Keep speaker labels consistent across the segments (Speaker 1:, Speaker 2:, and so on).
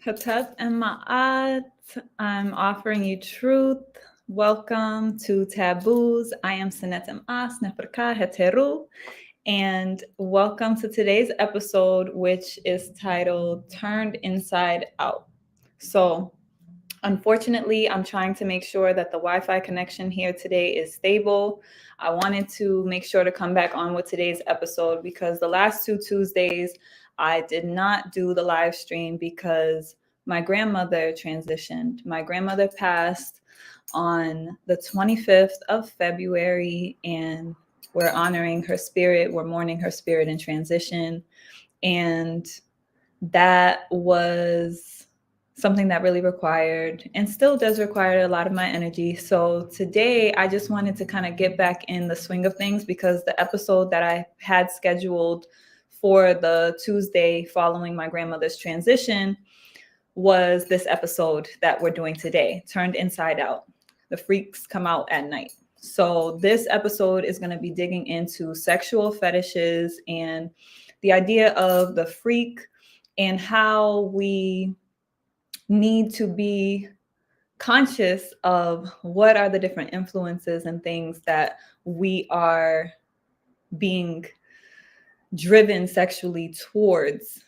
Speaker 1: Tehuti Ma'at, I'm offering you truth. Welcome to Taboos. I am Sinetem As Neferka Heteru, and welcome to today's episode, which is titled Turned Inside Out. So, unfortunately, I'm trying to make sure that the Wi-Fi connection here today is stable. I wanted to make sure to come back on with today's episode because the last two Tuesdays, I did not do the live stream because my grandmother transitioned. My grandmother passed on the 25th of February, and we're honoring her spirit. We're mourning her spirit in transition. And that was something that really required and still does require a lot of my energy. So today I just wanted to kind of get back in the swing of things because the episode that I had scheduled for the Tuesday following my grandmother's transition was this episode that we're doing today, Turned Inside Out. The freaks come out at night. So this episode is going to be digging into sexual fetishes and the idea of the freak and how we need to be conscious of what are the different influences and things that we are being driven sexually towards,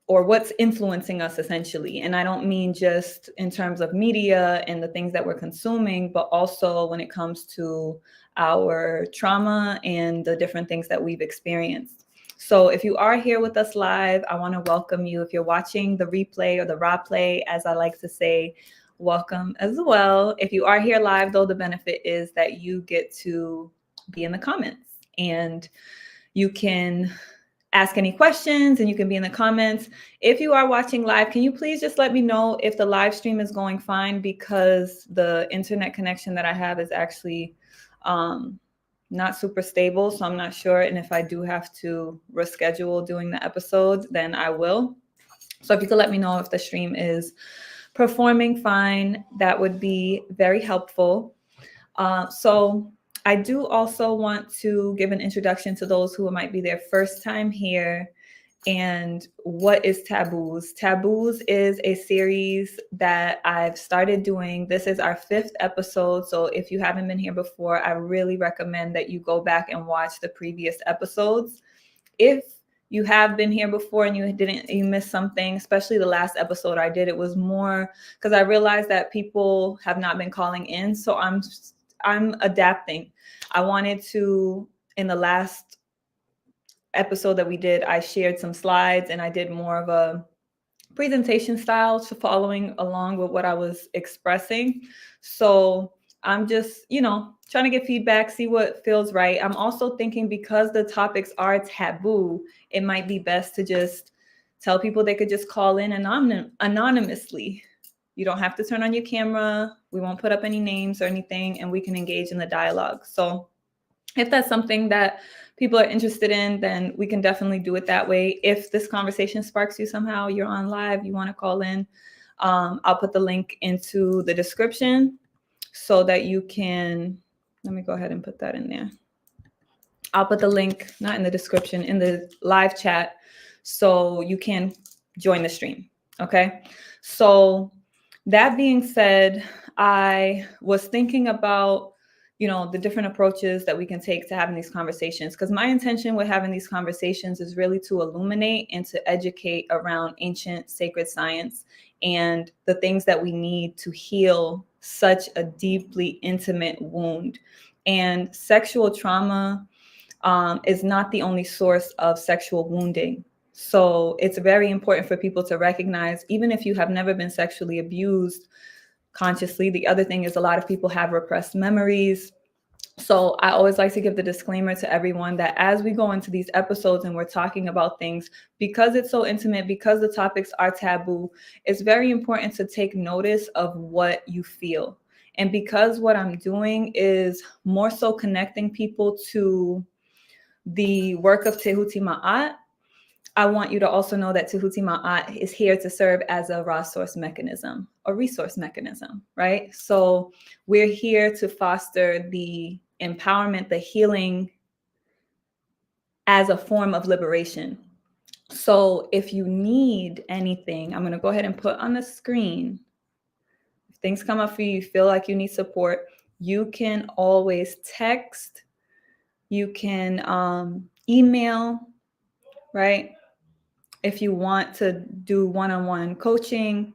Speaker 1: or what's influencing us essentially. And I don't mean just in terms of media and the things that we're consuming, but also when it comes to our trauma and the different things that we've experienced. So if you are here with us live, I want to welcome you. If you're watching the replay or the raw play, as I like to say, welcome as well. If you are here live, though, the benefit is that you get to be in the comments and you can ask any questions and you can be in the comments. If you are watching live, can you please just let me know if the live stream is going fine, because the internet connection that I have is actually not super stable. So I'm not sure. And if I do have to reschedule doing the episode, then I will. So if you could let me know if the stream is performing fine, that would be very helpful. So I do also want to give an introduction to those who might be their first time here. And what is Taboos? Taboos is a series that I've started doing. This is our 5th episode. So if you haven't been here before, I really recommend that you go back and watch the previous episodes. If you have been here before and you missed something, especially the last episode I did, it was more because I realized that people have not been calling in. So I'm adapting. I wanted to, in the last episode that we did, I shared some slides and I did more of a presentation style to following along with what I was expressing. So I'm just, trying to get feedback, see what feels right. I'm also thinking because the topics are taboo, it might be best to just tell people they could just call in anonymously. You don't have to turn on your camera. We won't put up any names or anything, and we can engage in the dialogue. So if that's something that people are interested in, then we can definitely do it that way. If this conversation sparks you somehow, you're on live, you want to call in, I'll put the link into the description so that you can, let me go ahead and put that in there. I'll put the link, not in the description, in the live chat, so you can join the stream. Okay. So that being said, I was thinking about, the different approaches that we can take to having these conversations, because my intention with having these conversations is really to illuminate and to educate around ancient sacred science and the things that we need to heal such a deeply intimate wound. And sexual trauma is not the only source of sexual wounding. So it's very important for people to recognize, even if you have never been sexually abused consciously. The other thing is a lot of people have repressed memories. So I always like to give the disclaimer to everyone that as we go into these episodes and we're talking about things, because it's so intimate, because the topics are taboo, it's very important to take notice of what you feel. And because what I'm doing is more so connecting people to the work of Tehuti Ma'at, I want you to also know that Tehuti Ma'at is here to serve as a raw source mechanism, a resource mechanism, right? So we're here to foster the empowerment, the healing as a form of liberation. So if you need anything, I'm going to go ahead and put on the screen. If things come up for you, you feel like you need support, you can always text, you can email, right? If you want to do one-on-one coaching,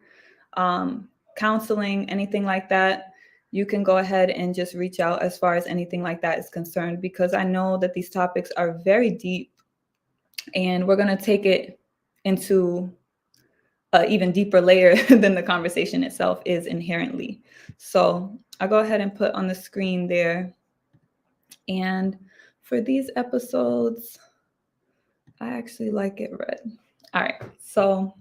Speaker 1: counseling, anything like that, you can go ahead and just reach out as far as anything like that is concerned, because I know that these topics are very deep and we're going to take it into an even deeper layer than the conversation itself is inherently. So I'll go ahead and put on the screen there. And for these episodes, I actually like it red. All right. So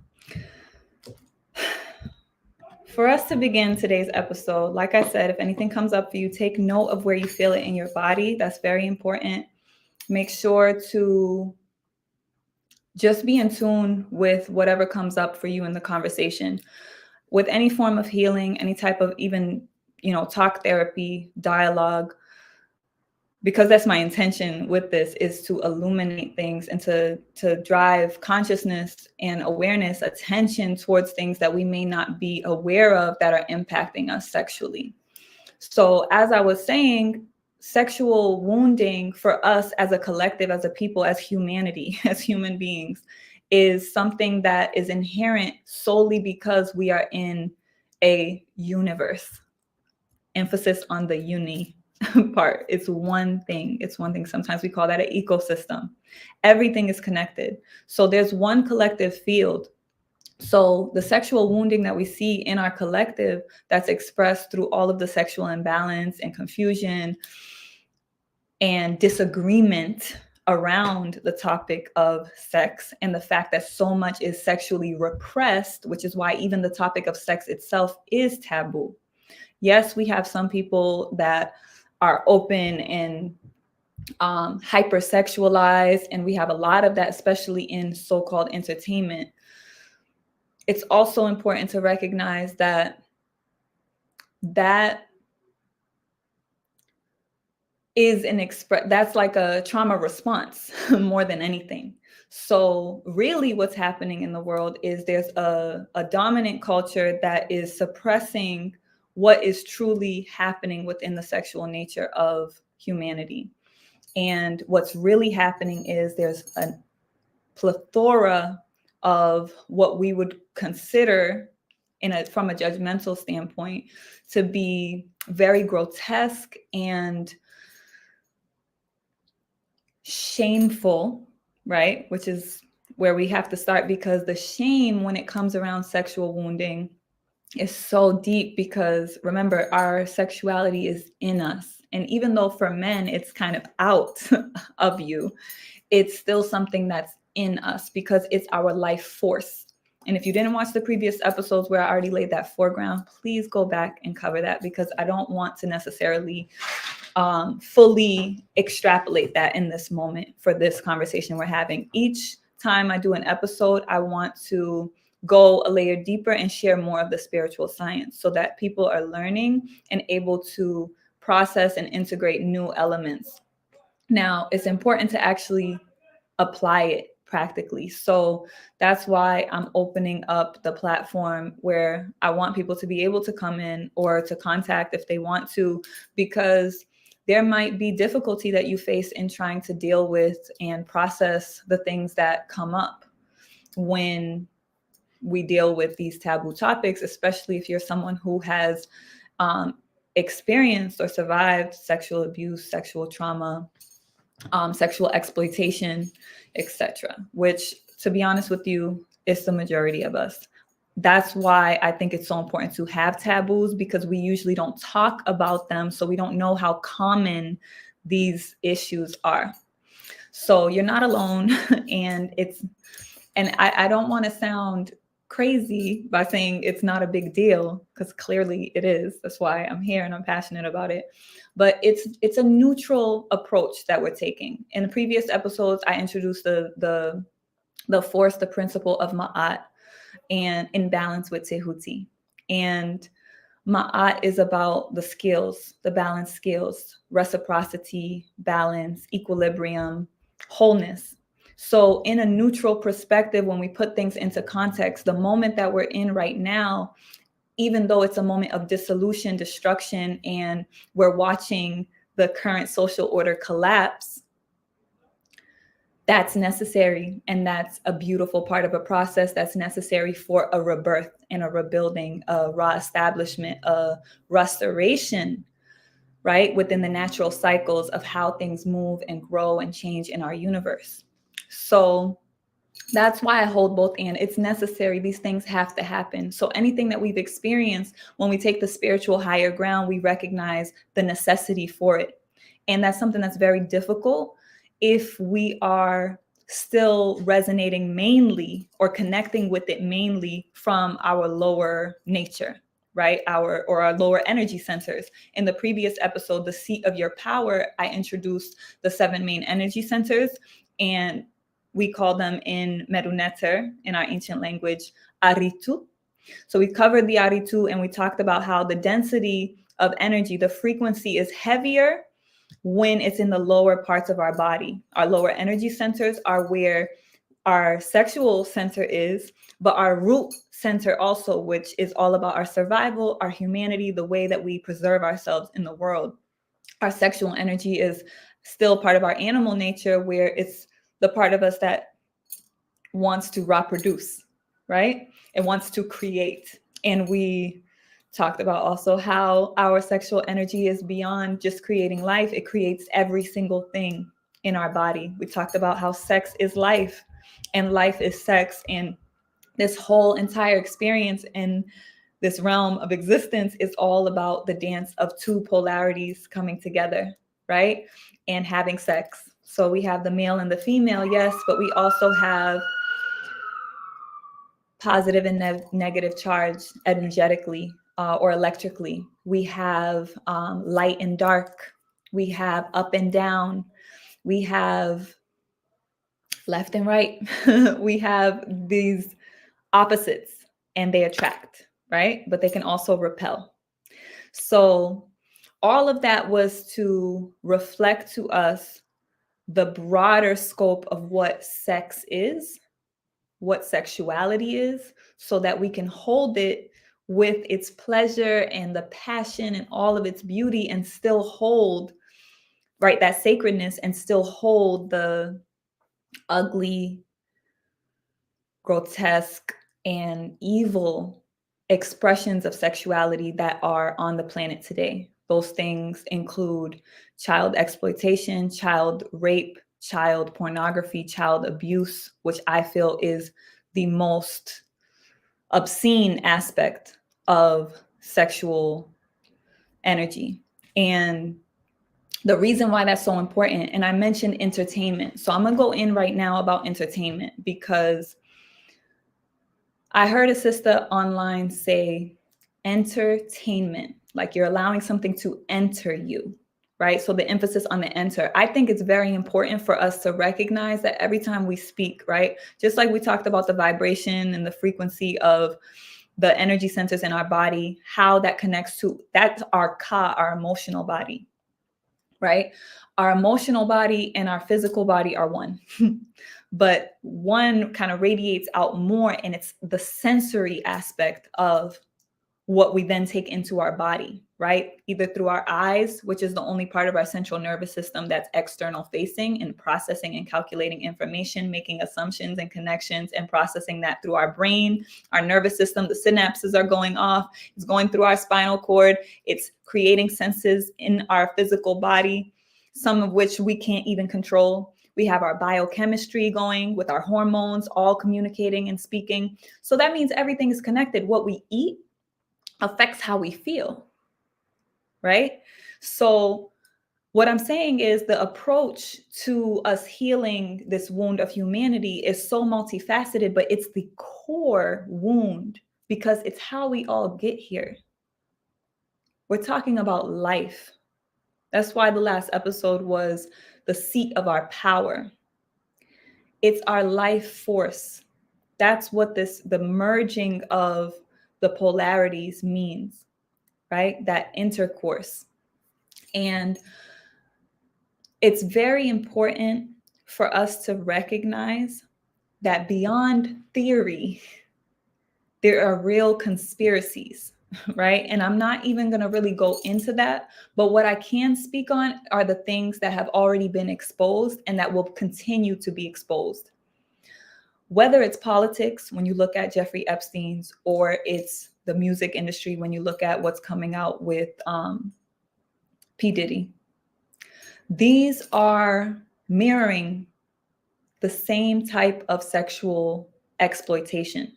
Speaker 1: for us to begin today's episode, like I said, if anything comes up for you, take note of where you feel it in your body. That's very important. Make sure to just be in tune with whatever comes up for you in the conversation. With any form of healing, any type of even, talk therapy, dialogue, because that's my intention with this, is to illuminate things and to drive consciousness and awareness, attention towards things that we may not be aware of that are impacting us sexually. So as I was saying, sexual wounding for us as a collective, as a people, as humanity, as human beings, is something that is inherent solely because we are in a universe. Emphasis on the uni part. It's one thing. Sometimes we call that an ecosystem. Everything is connected. So there's one collective field. So the sexual wounding that we see in our collective, that's expressed through all of the sexual imbalance and confusion and disagreement around the topic of sex, and the fact that so much is sexually repressed, which is why even the topic of sex itself is taboo. Yes, we have some people that are open and hypersexualized, and we have a lot of that, especially in so-called entertainment. It's also important to recognize that is that's like a trauma response more than anything. So really what's happening in the world is there's a dominant culture that is suppressing what is truly happening within the sexual nature of humanity. And what's really happening is there's a plethora of what we would consider from a judgmental standpoint to be very grotesque and shameful, right? Which is where we have to start, because the shame when it comes around sexual wounding is so deep, because remember, our sexuality is in us. And even though for men it's kind of out of you, it's still something that's in us because it's our life force. And if you didn't watch the previous episodes where I already laid that foreground, please go back and cover that, because I don't want to necessarily fully extrapolate that in this moment for this conversation we're having. Each time I do an episode, I want to go a layer deeper and share more of the spiritual science so that people are learning and able to process and integrate new elements. Now, it's important to actually apply it practically. So that's why I'm opening up the platform where I want people to be able to come in or to contact if they want to, because there might be difficulty that you face in trying to deal with and process the things that come up when we deal with these taboo topics, especially if you're someone who has experienced or survived sexual abuse, sexual trauma, sexual exploitation, etc., which, to be honest with you, is the majority of us. That's why I think it's so important to have taboos, because we usually don't talk about them, so we don't know how common these issues are. So you're not alone, and I don't want to sound crazy by saying it's not a big deal, because clearly it is. That's why I'm here and I'm passionate about it. But it's a neutral approach that we're taking. In the previous episodes, I introduced the force, the principle of Ma'at, and in balance with Tehuti. And Ma'at is about the skills, the balance skills, reciprocity, balance, equilibrium, wholeness. So in a neutral perspective, when we put things into context, the moment that we're in right now, even though it's a moment of dissolution, destruction, and we're watching the current social order collapse, that's necessary. And that's a beautiful part of a process that's necessary for a rebirth and a rebuilding, a reestablishment, a restoration, right? Within the natural cycles of how things move and grow and change in our universe. So that's why I hold both and. It's necessary. These things have to happen. So anything that we've experienced, when we take the spiritual higher ground, we recognize the necessity for it. And that's something that's very difficult if we are still resonating mainly or connecting with it mainly from our lower nature, right? Our lower energy centers. In the previous episode, The Seat of Your Power, I introduced the 7 main energy centers, and we call them in Meruneter, in our ancient language, Aritu. So we covered the Aritu, and we talked about how the density of energy, the frequency is heavier when it's in the lower parts of our body. Our lower energy centers are where our sexual center is, but our root center also, which is all about our survival, our humanity, the way that we preserve ourselves in the world. Our sexual energy is still part of our animal nature, where it's the part of us that wants to reproduce, right? It wants to create. And we talked about also how our sexual energy is beyond just creating life. It creates every single thing in our body. We talked about how sex is life and life is sex. And this whole entire experience in this realm of existence is all about the dance of 2 polarities coming together, right? And having sex. So we have the male and the female, yes, but we also have positive and negative charge energetically or electrically. We have light and dark. We have up and down. We have left and right. We have these opposites, and they attract, right? But they can also repel. So all of that was to reflect to us the broader scope of what sex is, what sexuality is, so that we can hold it with its pleasure and the passion and all of its beauty, and still hold, right, that sacredness, and still hold the ugly, grotesque, and evil expressions of sexuality that are on the planet today. Those things include child exploitation, child rape, child pornography, child abuse, which I feel is the most obscene aspect of sexual energy. And the reason why that's so important, and I mentioned entertainment. So I'm going to go in right now about entertainment, because I heard a sister online say entertainment, like you're allowing something to enter you, right? So the emphasis on the enter. I think it's very important for us to recognize that every time we speak, right? Just like we talked about the vibration and the frequency of the energy centers in our body, how that connects to, that's our ka, our emotional body, right? Our emotional body and our physical body are one. But one kind of radiates out more, and it's the sensory aspect of what we then take into our body, right? Either through our eyes, which is the only part of our central nervous system that's external facing and processing and calculating information, making assumptions and connections, and processing that through our brain, our nervous system. The synapses are going off, it's going through our spinal cord, it's creating senses in our physical body, some of which we can't even control. We have our biochemistry going with our hormones, all communicating and speaking. So that means everything is connected. What we eat affects how we feel, right? So what I'm saying is the approach to us healing this wound of humanity is so multifaceted, but it's the core wound, because it's how we all get here. We're talking about life. That's why the last episode was the seat of our power. It's our life force. That's what the merging of the polarities means, right? That intercourse. And it's very important for us to recognize that beyond theory, there are real conspiracies, right? And I'm not even going to really go into that. But what I can speak on are the things that have already been exposed and that will continue to be exposed. Whether it's politics, when you look at Jeffrey Epstein's, or it's the music industry, when you look at what's coming out with P. Diddy. These are mirroring the same type of sexual exploitation.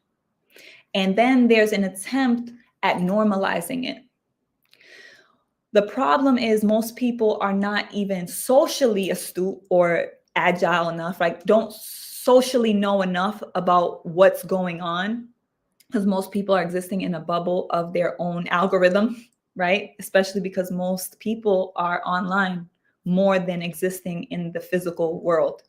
Speaker 1: And then there's an attempt at normalizing it. The problem is most people are not even socially astute or agile enough, like don't socially know enough about what's going on, because most people are existing in a bubble of their own algorithm, right? Especially because most people are online more than existing in the physical world.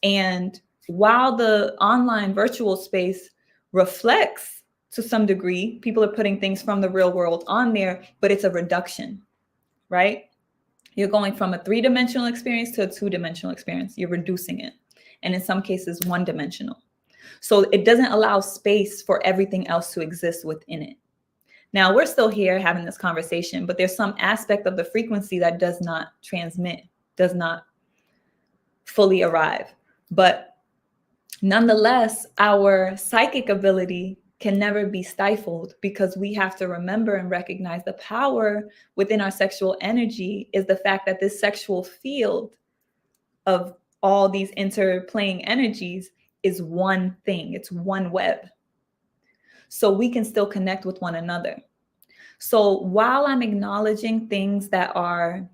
Speaker 1: And while the online virtual space reflects to some degree, people are putting things from the real world on there, but it's a reduction, right? You're going from a 3-dimensional experience to a 2-dimensional experience. You're reducing it. And in some cases, 1-dimensional. So it doesn't allow space for everything else to exist within it. Now, we're still here having this conversation, but there's some aspect of the frequency that does not transmit, does not fully arrive. But nonetheless, our psychic ability can never be stifled, because we have to remember and recognize the power within our sexual energy is the fact that this sexual field of all these interplaying energies is one thing. It's one web. So we can still connect with one another. So while I'm acknowledging things that are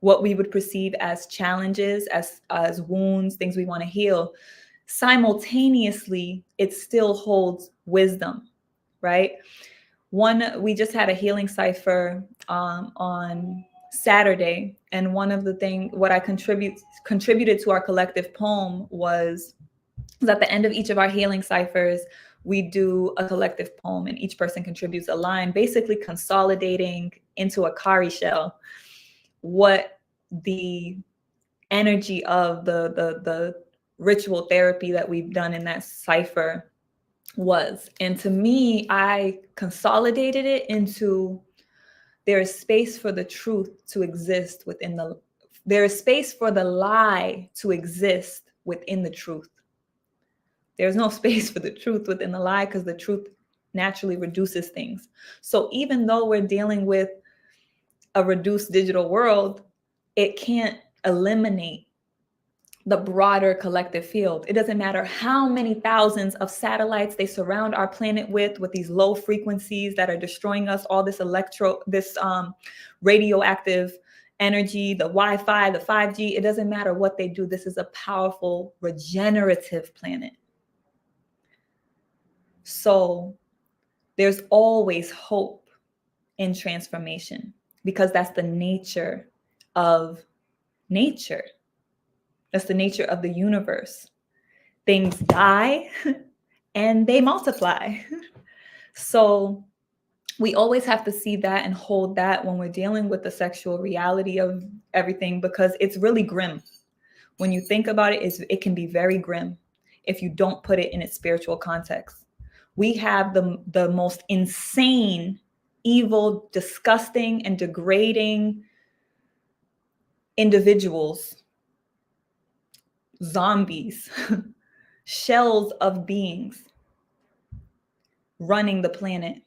Speaker 1: what we would perceive as challenges, as wounds, things we want to heal, simultaneously, it still holds wisdom, right? We just had a healing cipher on Saturday, and one of the things, what I contributed to our collective poem was at the end of each of our healing ciphers, we do a collective poem, and each person contributes a line, basically consolidating into a cowrie shell what the energy of the ritual therapy that we've done in that cipher was. And to me, I consolidated it into, there is space for the truth to exist within there is space for the lie to exist within the truth. There's no space for the truth within the lie, because the truth naturally reduces things. So even though we're dealing with a reduced digital world, it can't eliminate the broader collective field. It doesn't matter how many thousands of satellites they surround our planet with these low frequencies that are destroying us, all this radioactive energy, the Wi-Fi, the 5G, it doesn't matter what they do. This is a powerful regenerative planet. So there's always hope in transformation, because that's the nature of nature. That's the nature of the universe. Things die and they multiply. So we always have to see that and hold that when we're dealing with the sexual reality of everything, because it's really grim. When you think about it, it can be very grim if you don't put it in its spiritual context. We have the most insane, evil, disgusting, and degrading individuals, zombies, shells of beings running the planet.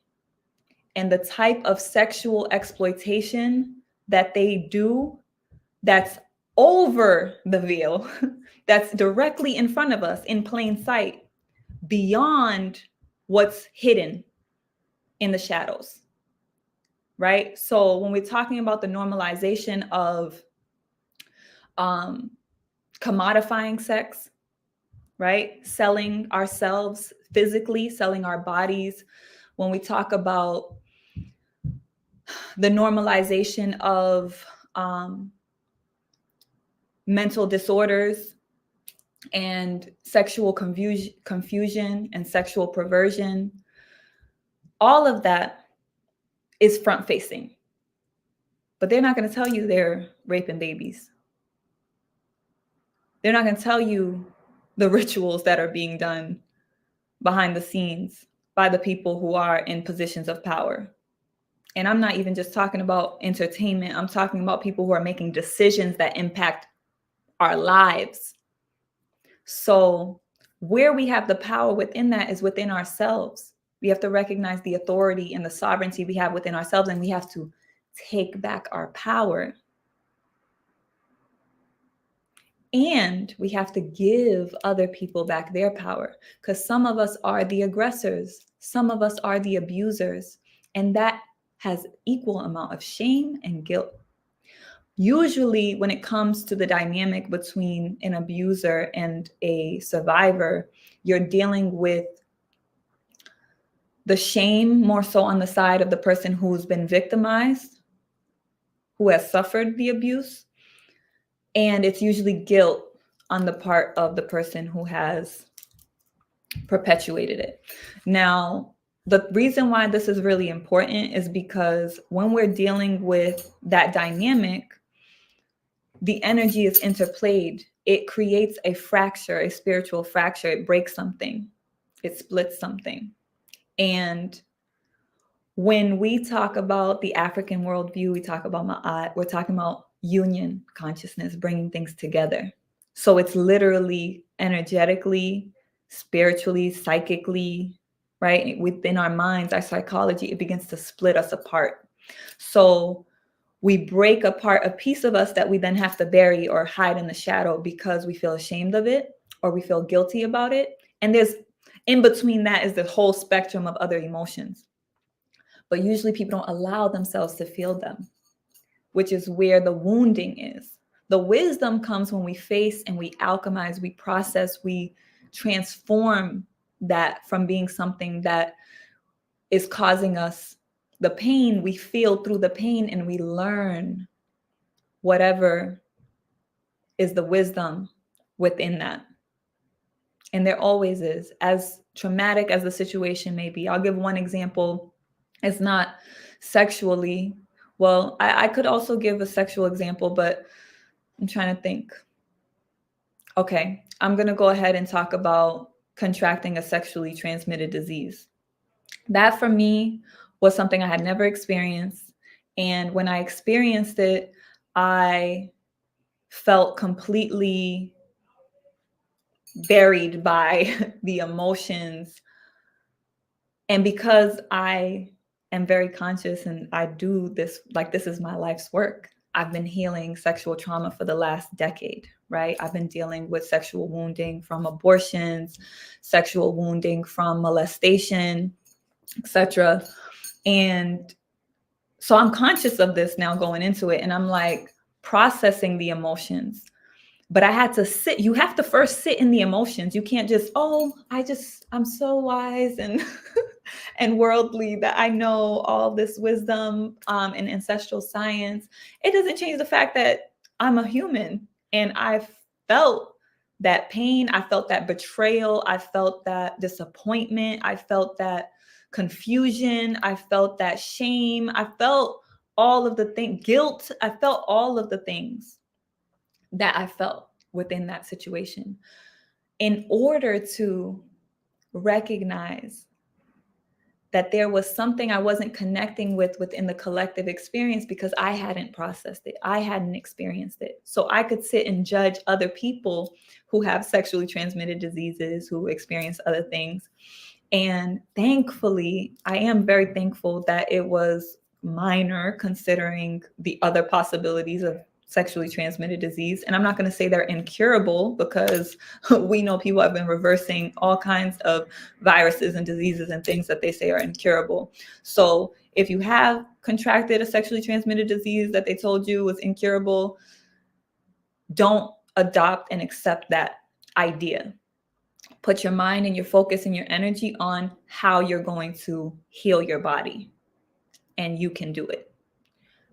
Speaker 1: And the type of sexual exploitation that they do, that's over the veil, that's directly in front of us in plain sight, beyond what's hidden in the shadows, right? So when we're talking about the normalization of commodifying sex, right? Selling ourselves physically, selling our bodies. When we talk about the normalization of mental disorders and sexual confusion and sexual perversion, all of that is front facing. But they're not going to tell you they're raping babies. They're not going to tell you the rituals that are being done behind the scenes by the people who are in positions of power. And I'm not even just talking about entertainment. I'm talking about people who are making decisions that impact our lives. So where we have the power within that is within ourselves. We have to recognize the authority and the sovereignty we have within ourselves, and we have to take back our power. And we have to give other people back their power, because some of us are the aggressors, some of us are the abusers, and that has equal amount of shame and guilt. Usually when it comes to the dynamic between an abuser and a survivor, you're dealing with the shame more so on the side of the person who's been victimized, who has suffered the abuse. And it's usually guilt on the part of the person who has perpetuated it. Now, the reason why this is really important is because when we're dealing with that dynamic, the energy is interplayed. It creates a fracture, a spiritual fracture. It breaks something. It splits something. And when we talk about the African worldview, we talk about Ma'at, we're talking about union consciousness, bringing things together. So it's literally energetically, spiritually, psychically, right? Within our minds, our psychology, it begins to split us apart. So we break apart a piece of us that we then have to bury or hide in the shadow because we feel ashamed of it or we feel guilty about it. And there's in between that is the whole spectrum of other emotions. But usually people don't allow themselves to feel them, which is where the wounding is. The wisdom comes when we face and we alchemize, we process, we transform that from being something that is causing us the pain. We feel through the pain and we learn whatever is the wisdom within that. And there always is, as traumatic as the situation may be. I'll give one example. It's not sexually. Well, I could also give a sexual example, but I'm trying to think. Okay, I'm going to go ahead and talk about contracting a sexually transmitted disease. That for me was something I had never experienced. And when I experienced it, I felt completely buried by the emotions. And because I am very conscious and I do this, like this is my life's work, I've been healing sexual trauma for the last decade, right? I've been dealing with sexual wounding from abortions, sexual wounding from molestation, etc. And so I'm conscious of this now going into it, and I'm like processing the emotions. But I had to sit. You have to first sit in the emotions. You can't just, I'm so wise and and worldly that I know all this wisdom and ancestral science. It doesn't change the fact that I'm a human and I felt that pain. I felt that betrayal. I felt that disappointment. I felt that confusion. I felt that shame. I felt all of the things, guilt. I felt all of the things that I felt within that situation in order to recognize that there was something I wasn't connecting with within the collective experience because I hadn't processed it. I hadn't experienced it. So I could sit and judge other people who have sexually transmitted diseases, who experience other things. And thankfully, I am very thankful that it was minor considering the other possibilities of sexually transmitted disease. And I'm not going to say they're incurable because we know people have been reversing all kinds of viruses and diseases and things that they say are incurable. So if you have contracted a sexually transmitted disease that they told you was incurable, don't adopt and accept that idea. Put your mind and your focus and your energy on how you're going to heal your body, and you can do it.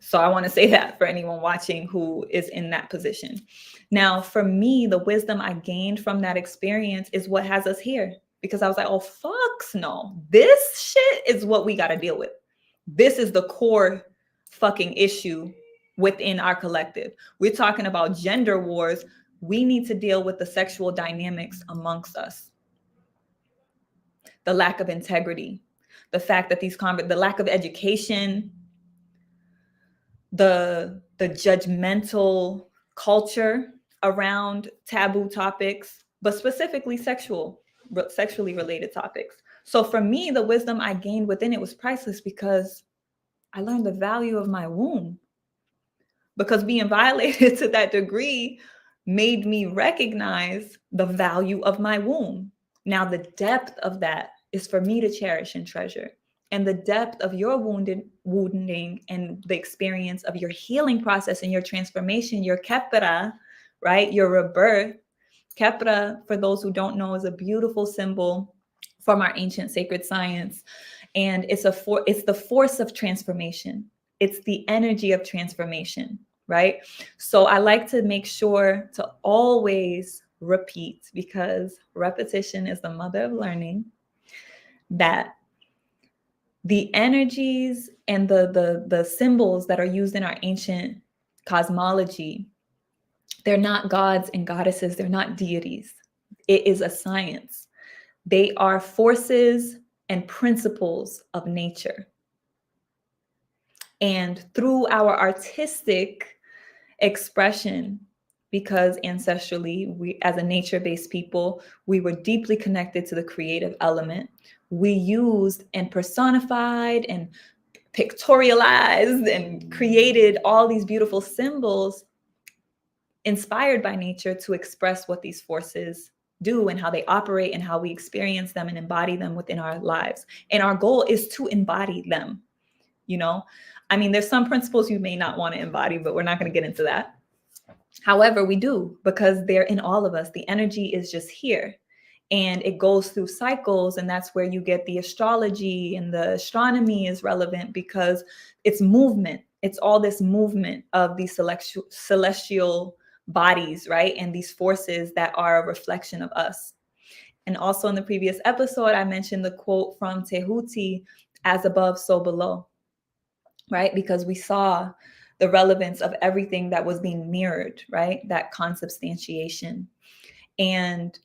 Speaker 1: So I want to say that for anyone watching who is in that position. Now, for me, the wisdom I gained from that experience is what has us here, because I was like, oh, fucks no. This shit is what we got to deal with. This is the core fucking issue within our collective. We're talking about gender wars. we need to deal with the sexual dynamics amongst us, the lack of integrity, the fact that the lack of education, the judgmental culture around taboo topics, but specifically sexually related topics. So for me, the wisdom I gained within it was priceless because I learned the value of my womb. Because being violated to that degree made me recognize the value of my womb. Now, the depth of that is for me to cherish and treasure. And the depth of your wounding and the experience of your healing process and your transformation, your kepra, right? Your rebirth. Kepra, for those who don't know, is a beautiful symbol from our ancient sacred science. And it's the force of transformation. It's the energy of transformation, right? So I like to make sure to always repeat, because repetition is the mother of learning, that the energies and the symbols that are used in our ancient cosmology, they're not gods and goddesses, they're not deities. It is a science. They are forces and principles of nature. And through our artistic expression, because ancestrally, we, as a nature-based people, we were deeply connected to the creative element. We used and personified and pictorialized and created all these beautiful symbols inspired by nature to express what these forces do and how they operate and how we experience them and embody them within our lives. And our goal is to embody them. You know, I mean, there's some principles you may not want to embody, but we're not going to get into that. However, we do, because they're in all of us. The energy is just here and it goes through cycles. And that's where you get the astrology, and the astronomy is relevant because it's movement. It's all this movement of these celestial bodies, right? And these forces that are a reflection of us. And also in the previous episode, I mentioned the quote from Tehuti, "As above, so below," right? Because we saw the relevance of everything that was being mirrored, right? That consubstantiation. And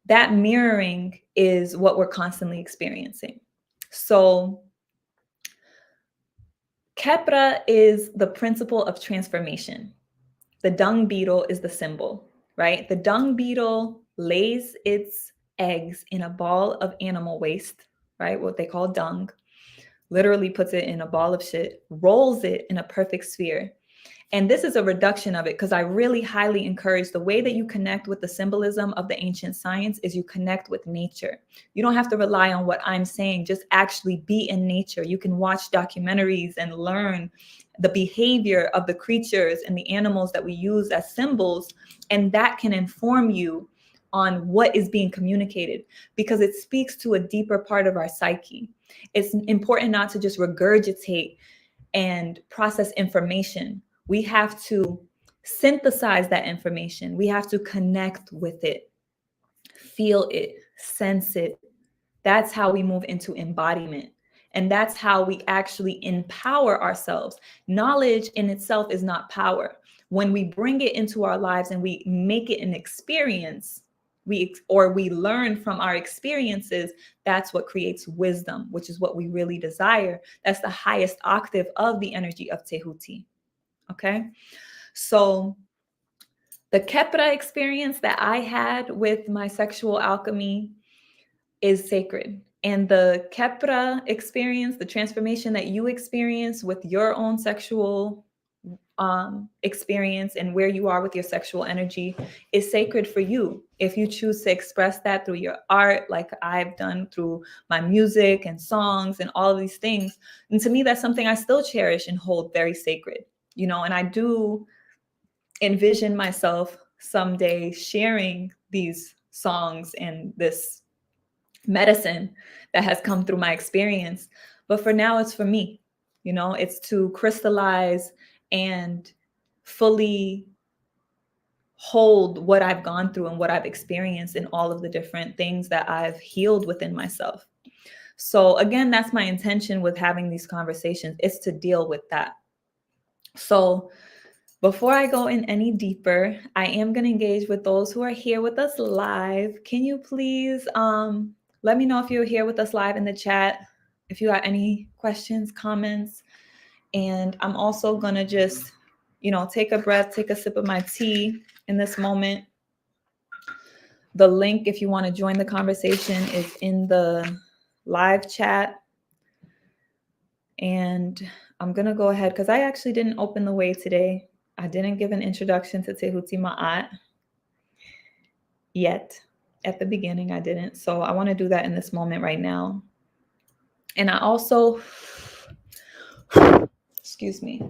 Speaker 1: that mirroring is what we're constantly experiencing. So Kepra is the principle of transformation. The dung beetle is the symbol, right? The dung beetle lays its eggs in a ball of animal waste, right? What they call dung. Literally puts it in a ball of shit, rolls it in a perfect sphere. And this is a reduction of it, because I really highly encourage the way that you connect with the symbolism of the ancient science is you connect with nature. You don't have to rely on what I'm saying, just actually be in nature. You can watch documentaries and learn the behavior of the creatures and the animals that we use as symbols, and that can inform you on what is being communicated, because it speaks to a deeper part of our psyche. It's important not to just regurgitate and process information. We have to synthesize that information. We have to connect with it, feel it, sense it. That's how we move into embodiment. And that's how we actually empower ourselves. Knowledge in itself is not power. When we bring it into our lives and we make it an experience, we learn from our experiences, that's what creates wisdom, which is what we really desire. That's the highest octave of the energy of Tehuti. Okay. So the Kepra experience that I had with my sexual alchemy is sacred. And the Kepra experience, the transformation that you experience with your own sexual experience and where you are with your sexual energy, is sacred for you. If you choose to express that through your art, like I've done through my music and songs and all of these things. And to me, that's something I still cherish and hold very sacred, you know, and I do envision myself someday sharing these songs and this medicine that has come through my experience. But for now, it's for me, you know, it's to crystallize and fully hold what I've gone through and what I've experienced in all of the different things that I've healed within myself. So again, that's my intention with having these conversations, is to deal with that. So Before I go in any deeper, I am going to engage with those who are here with us live. Can you please let me know if you're here with us live in the chat, if you got any questions, comments. And I'm also going to just, take a breath, take a sip of my tea in this moment. The link, if you want to join the conversation, is in the live chat. And I'm going to go ahead because I actually didn't open the way today. I didn't give an introduction to Tehuti Ma'at yet. At the beginning, I didn't. So I want to do that in this moment right now. And I also, excuse me,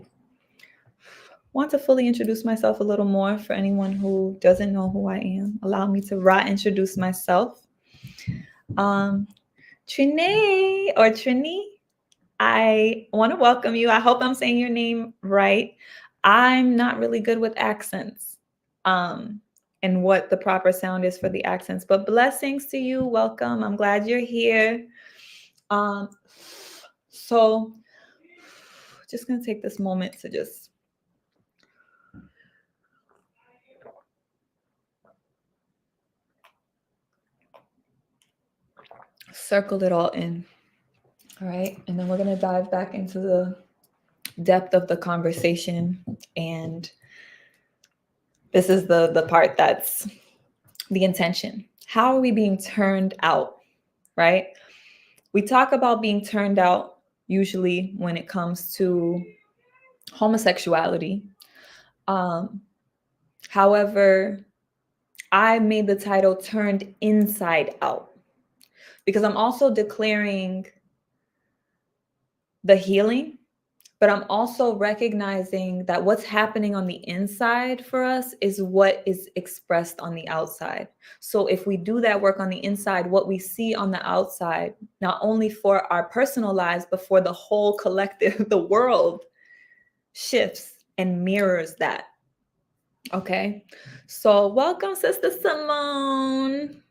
Speaker 1: want to fully introduce myself a little more for anyone who doesn't know who I am. Allow me to introduce myself. Trine or Trini, I want to welcome you. I hope I'm saying your name right. I'm not really good with accents and what the proper sound is for the accents, but blessings to you. Welcome. I'm glad you're here. So just going to take this moment to just circle it all in. All right. And then we're going to dive back into the depth of the conversation. And this is the part that's the intention. How are we being turned out? Right? We talk about being turned out usually when it comes to homosexuality. However, I made the title Turned Inside Out because I'm also declaring the healing, but I'm also recognizing that what's happening on the inside for us is what is expressed on the outside. So if we do that work on the inside, what we see on the outside, not only for our personal lives, but for the whole collective, the world, shifts and mirrors that. Okay. So welcome, Sister Simone.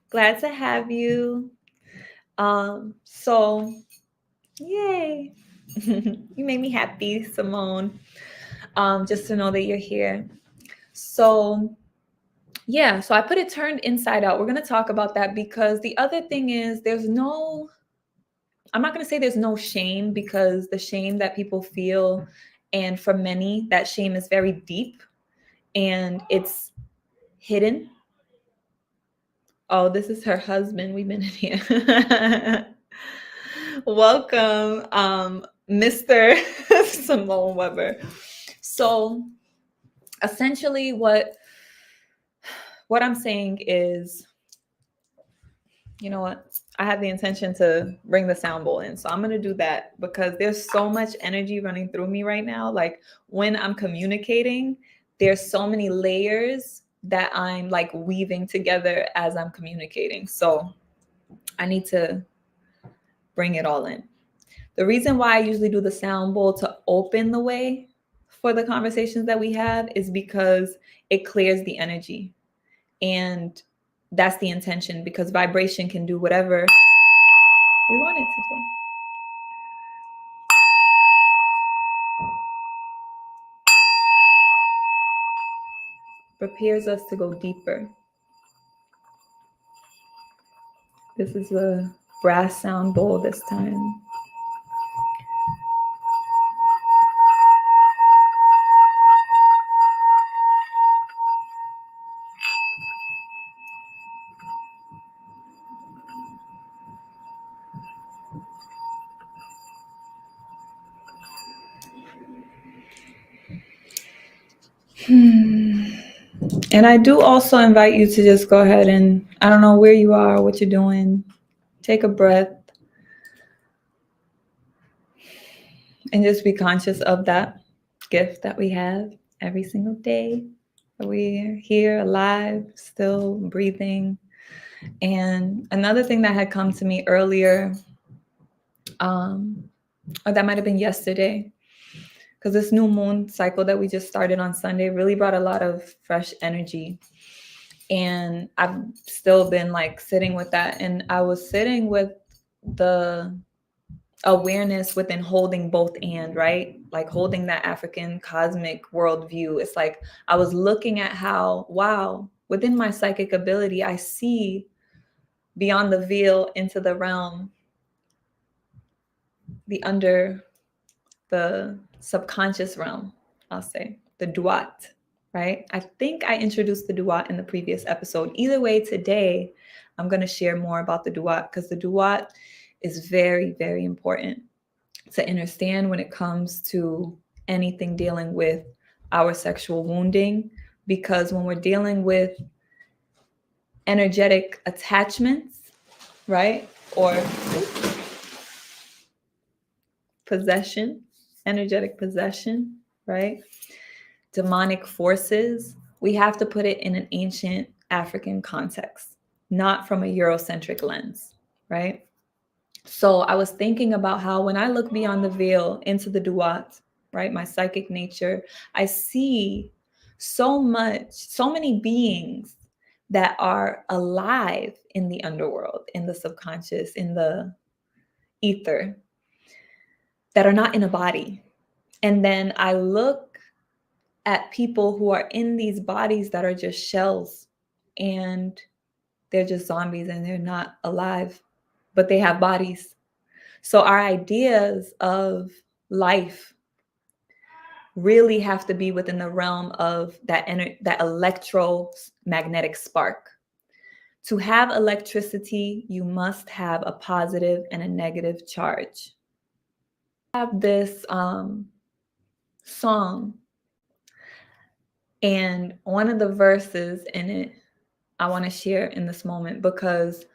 Speaker 1: Glad to have you. So yay. You made me happy, Simone. Just to know that you're here. So yeah, so I put it turned inside out. We're going to talk about that because the other thing is I'm not going to say there's no shame, because the shame that people feel, and for many, that shame is very deep and it's hidden. Oh, this is her husband. We've been in here. Welcome, Mr. Simone Weber. So essentially what I'm saying is, you know what? I have the intention to bring the sound bowl in. So I'm going to do that because there's so much energy running through me right now. Like when I'm communicating, there's so many layers that I'm like weaving together as I'm communicating. So I need to bring it all in. The reason why I usually do the sound bowl to open the way for the conversations that we have is because it clears the energy. And that's the intention, because vibration can do whatever we want it to do. Prepares us to go deeper. This is a brass sound bowl this time. And I do also invite you to just go ahead and, I don't know where you are, what you're doing, take a breath and just be conscious of that gift that we have every single day. We're here alive, still breathing. And another thing that had come to me earlier, or that might have been yesterday, because this new moon cycle that we just started on Sunday really brought a lot of fresh energy. And I've still been like sitting with that. And I was sitting with the awareness within holding both and, right? Like holding that African cosmic worldview. It's like I was looking at how, wow, within my psychic ability, I see beyond the veil into the realm, the subconscious realm, I'll say, the duat, right? I think I introduced the duat in the previous episode. Either way, today, I'm going to share more about the duat because the duat is very, very important to understand when it comes to anything dealing with our sexual wounding. Because when we're dealing with energetic attachments, right? Or possession, energetic possession, right? Demonic forces, we have to put it in an ancient African context, not from a Eurocentric lens, right? So I was thinking about how when I look beyond the veil into the duat, right, my psychic nature, I see so many beings that are alive in the underworld, in the subconscious, in the ether, that are not in a body. And then I look at people who are in these bodies that are just shells and they're just zombies and they're not alive, but they have bodies. So our ideas of life really have to be within the realm of that electromagnetic spark. To have electricity, you must have a positive and a negative charge. I have this song, and one of the verses in it I want to share in this moment because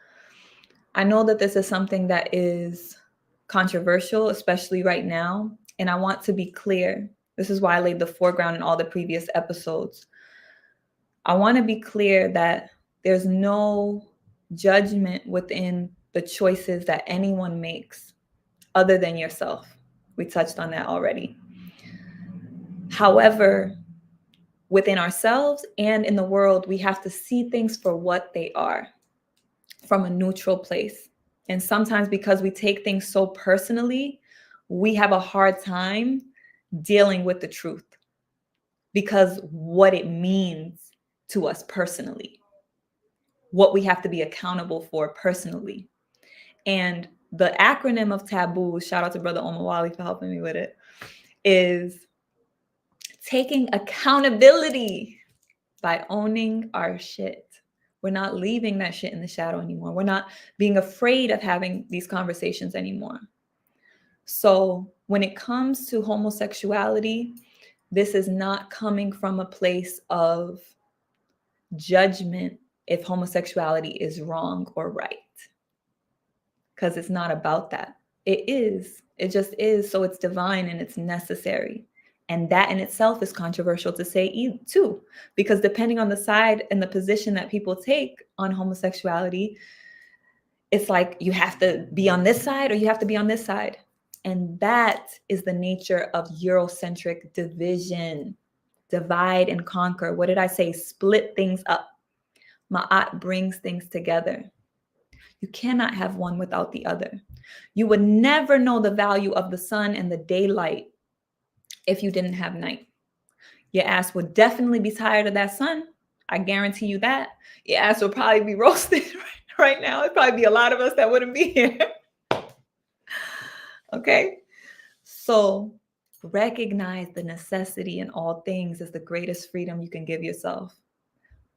Speaker 1: I know that this is something that is controversial, especially right now. And I want to be clear. This is why I laid the foreground in all the previous episodes. I want to be clear that there's no judgment within the choices that anyone makes other than yourself. We touched on that already. However, within ourselves and in the world, we have to see things for what they are from a neutral place. And sometimes because we take things so personally, we have a hard time dealing with the truth because what it means to us personally, what we have to be accountable for personally. And the acronym of Taboos, shout out to Brother Omawali for helping me with it, is taking accountability by owning our shit. We're not leaving that shit in the shadow anymore. We're not being afraid of having these conversations anymore. So when it comes to homosexuality, this is not coming from a place of judgment if homosexuality is wrong or right. Because it's not about that. It is. It just is. So it's divine and it's necessary. And that in itself is controversial to say too, because depending on the side and the position that people take on homosexuality, it's like you have to be on this side or you have to be on this side. And that is the nature of Eurocentric division. Divide and conquer. What did I say? Split things up. Ma'at brings things together. You cannot have one without the other. You would never know the value of the sun and the daylight if you didn't have night. Your ass would definitely be tired of that sun. I guarantee you that. Your ass would probably be roasted right now. It'd probably be a lot of us that wouldn't be here. Okay? So recognize the necessity in all things is the greatest freedom you can give yourself.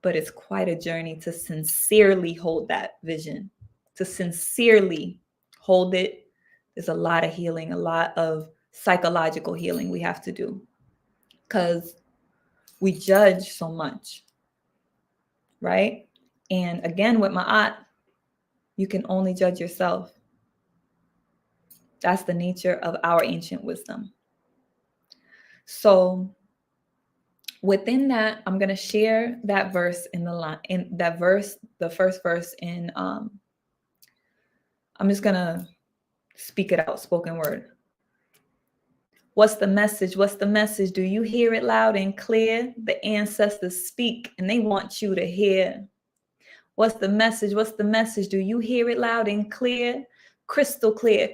Speaker 1: But it's quite a journey to sincerely hold that vision, to sincerely hold it. There's a lot of healing, a lot of psychological healing we have to do because we judge so much, right? And again, with Ma'at, you can only judge yourself. That's the nature of our ancient wisdom. So within that, I'm going to share that verse in the first verse in, I'm just going to speak it out, spoken word. What's the message? What's the message? Do you hear it loud and clear? The ancestors speak and they want you to hear. What's the message? What's the message? Do you hear it loud and clear? Crystal clear.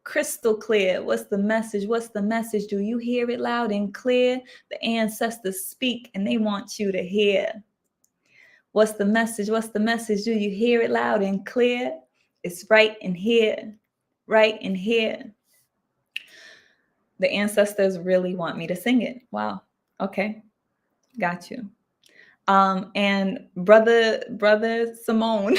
Speaker 1: crystal clear. What's the message? What's the message? Do you hear it loud and clear? The ancestors speak and they want you to hear. What's the message? What's the message? Do you hear it loud and clear? It's right in here, right in here. The ancestors really want me to sing it. Wow. Okay. Got you. And brother Simone,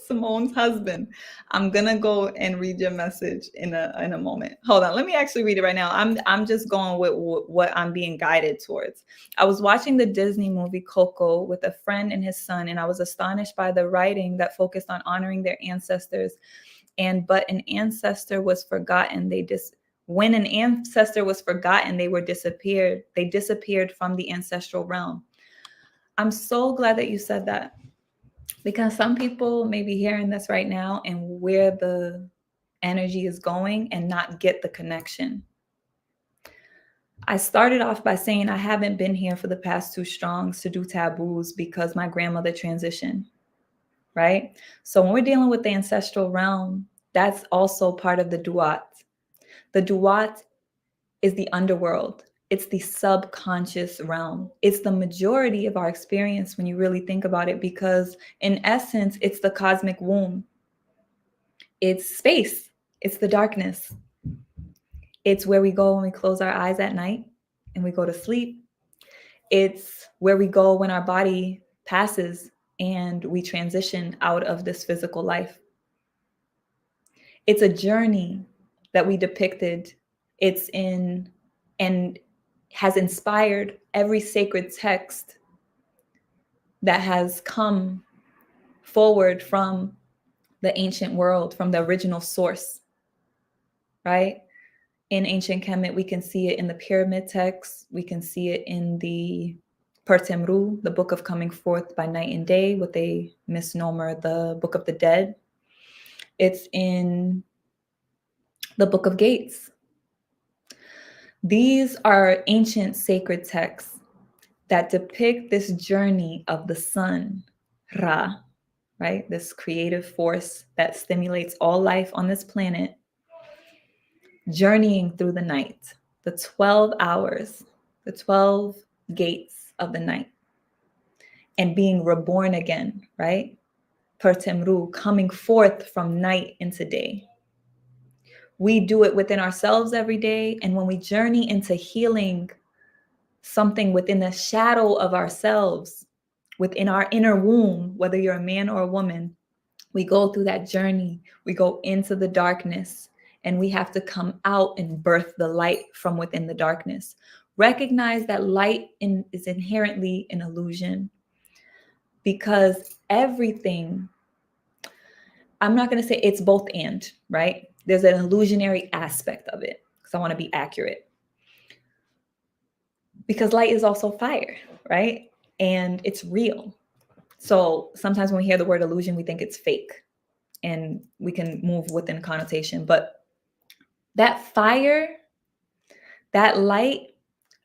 Speaker 1: Simone's husband, I'm gonna go and read your message in a moment. Hold on, let me actually read it right now. I'm just going with what I'm being guided towards. I was watching the Disney movie Coco with a friend and his son, and I was astonished by the writing that focused on honoring their ancestors. But an ancestor was forgotten. When an ancestor was forgotten, they disappeared. They disappeared from the ancestral realm. I'm so glad that you said that, because some people may be hearing this right now and where the energy is going and not get the connection. I started off by saying I haven't been here for the past 2 strongs to do taboos because my grandmother transitioned, right? So when we're dealing with the ancestral realm, that's also part of the duat. The duat is the underworld. It's the subconscious realm. It's the majority of our experience when you really think about it, because in essence, it's the cosmic womb. It's space. It's the darkness. It's where we go when we close our eyes at night and we go to sleep. It's where we go when our body passes and we transition out of this physical life. It's a journey that we depicted. It's in and has inspired every sacred text that has come forward from the ancient world, from the original source, right? In ancient Kemet, we can see it in the pyramid texts. We can see it in the Pertemru, the book of coming forth by night and day, what they misnomer the book of the dead. It's in the book of Gates. These are ancient sacred texts that depict this journey of the sun, Ra, right? This creative force that stimulates all life on this planet, journeying through the night, the 12 hours, the 12 gates of the night, and being reborn again, right? Pertemru, coming forth from night into day. We do it within ourselves every day. And when we journey into healing something within the shadow of ourselves, within our inner womb, whether you're a man or a woman, we go through that journey. We go into the darkness and we have to come out and birth the light from within the darkness. Recognize that light is inherently an illusion, because everything, I'm not going to say it's both and, right? There's an illusionary aspect of it, because I want to be accurate. Because light is also fire, right? And it's real. So sometimes when we hear the word illusion, we think it's fake, and we can move within connotation. But that fire, that light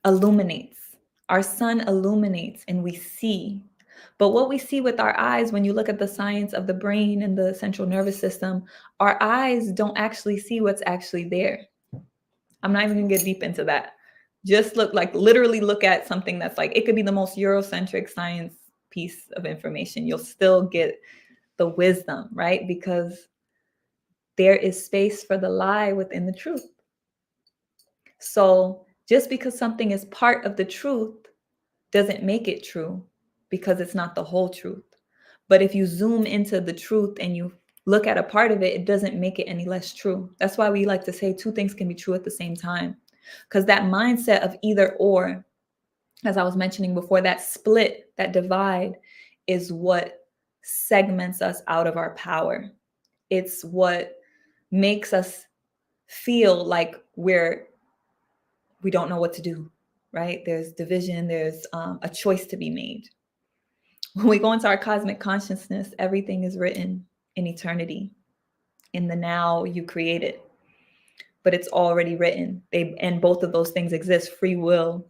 Speaker 1: illuminates. Our sun illuminates and we see. But what we see with our eyes, when you look at the science of the brain and the central nervous system, our eyes don't actually see what's actually there. I'm not even gonna get deep into that. Just literally look at something that's like, it could be the most Eurocentric science piece of information. You'll still get the wisdom, right? Because there is space for the lie within the truth. So just because something is part of the truth doesn't make it true, because it's not the whole truth. But if you zoom into the truth and you look at a part of it, it doesn't make it any less true. That's why we like to say 2 things can be true at the same time, because that mindset of either or, as I was mentioning before, that split, that divide, is what segments us out of our power. It's what makes us feel like we don't know what to do, right? There's division, there's a choice to be made. When we go into our cosmic consciousness, everything is written in eternity. In the now, you create it, but it's already written. And both of those things exist, free will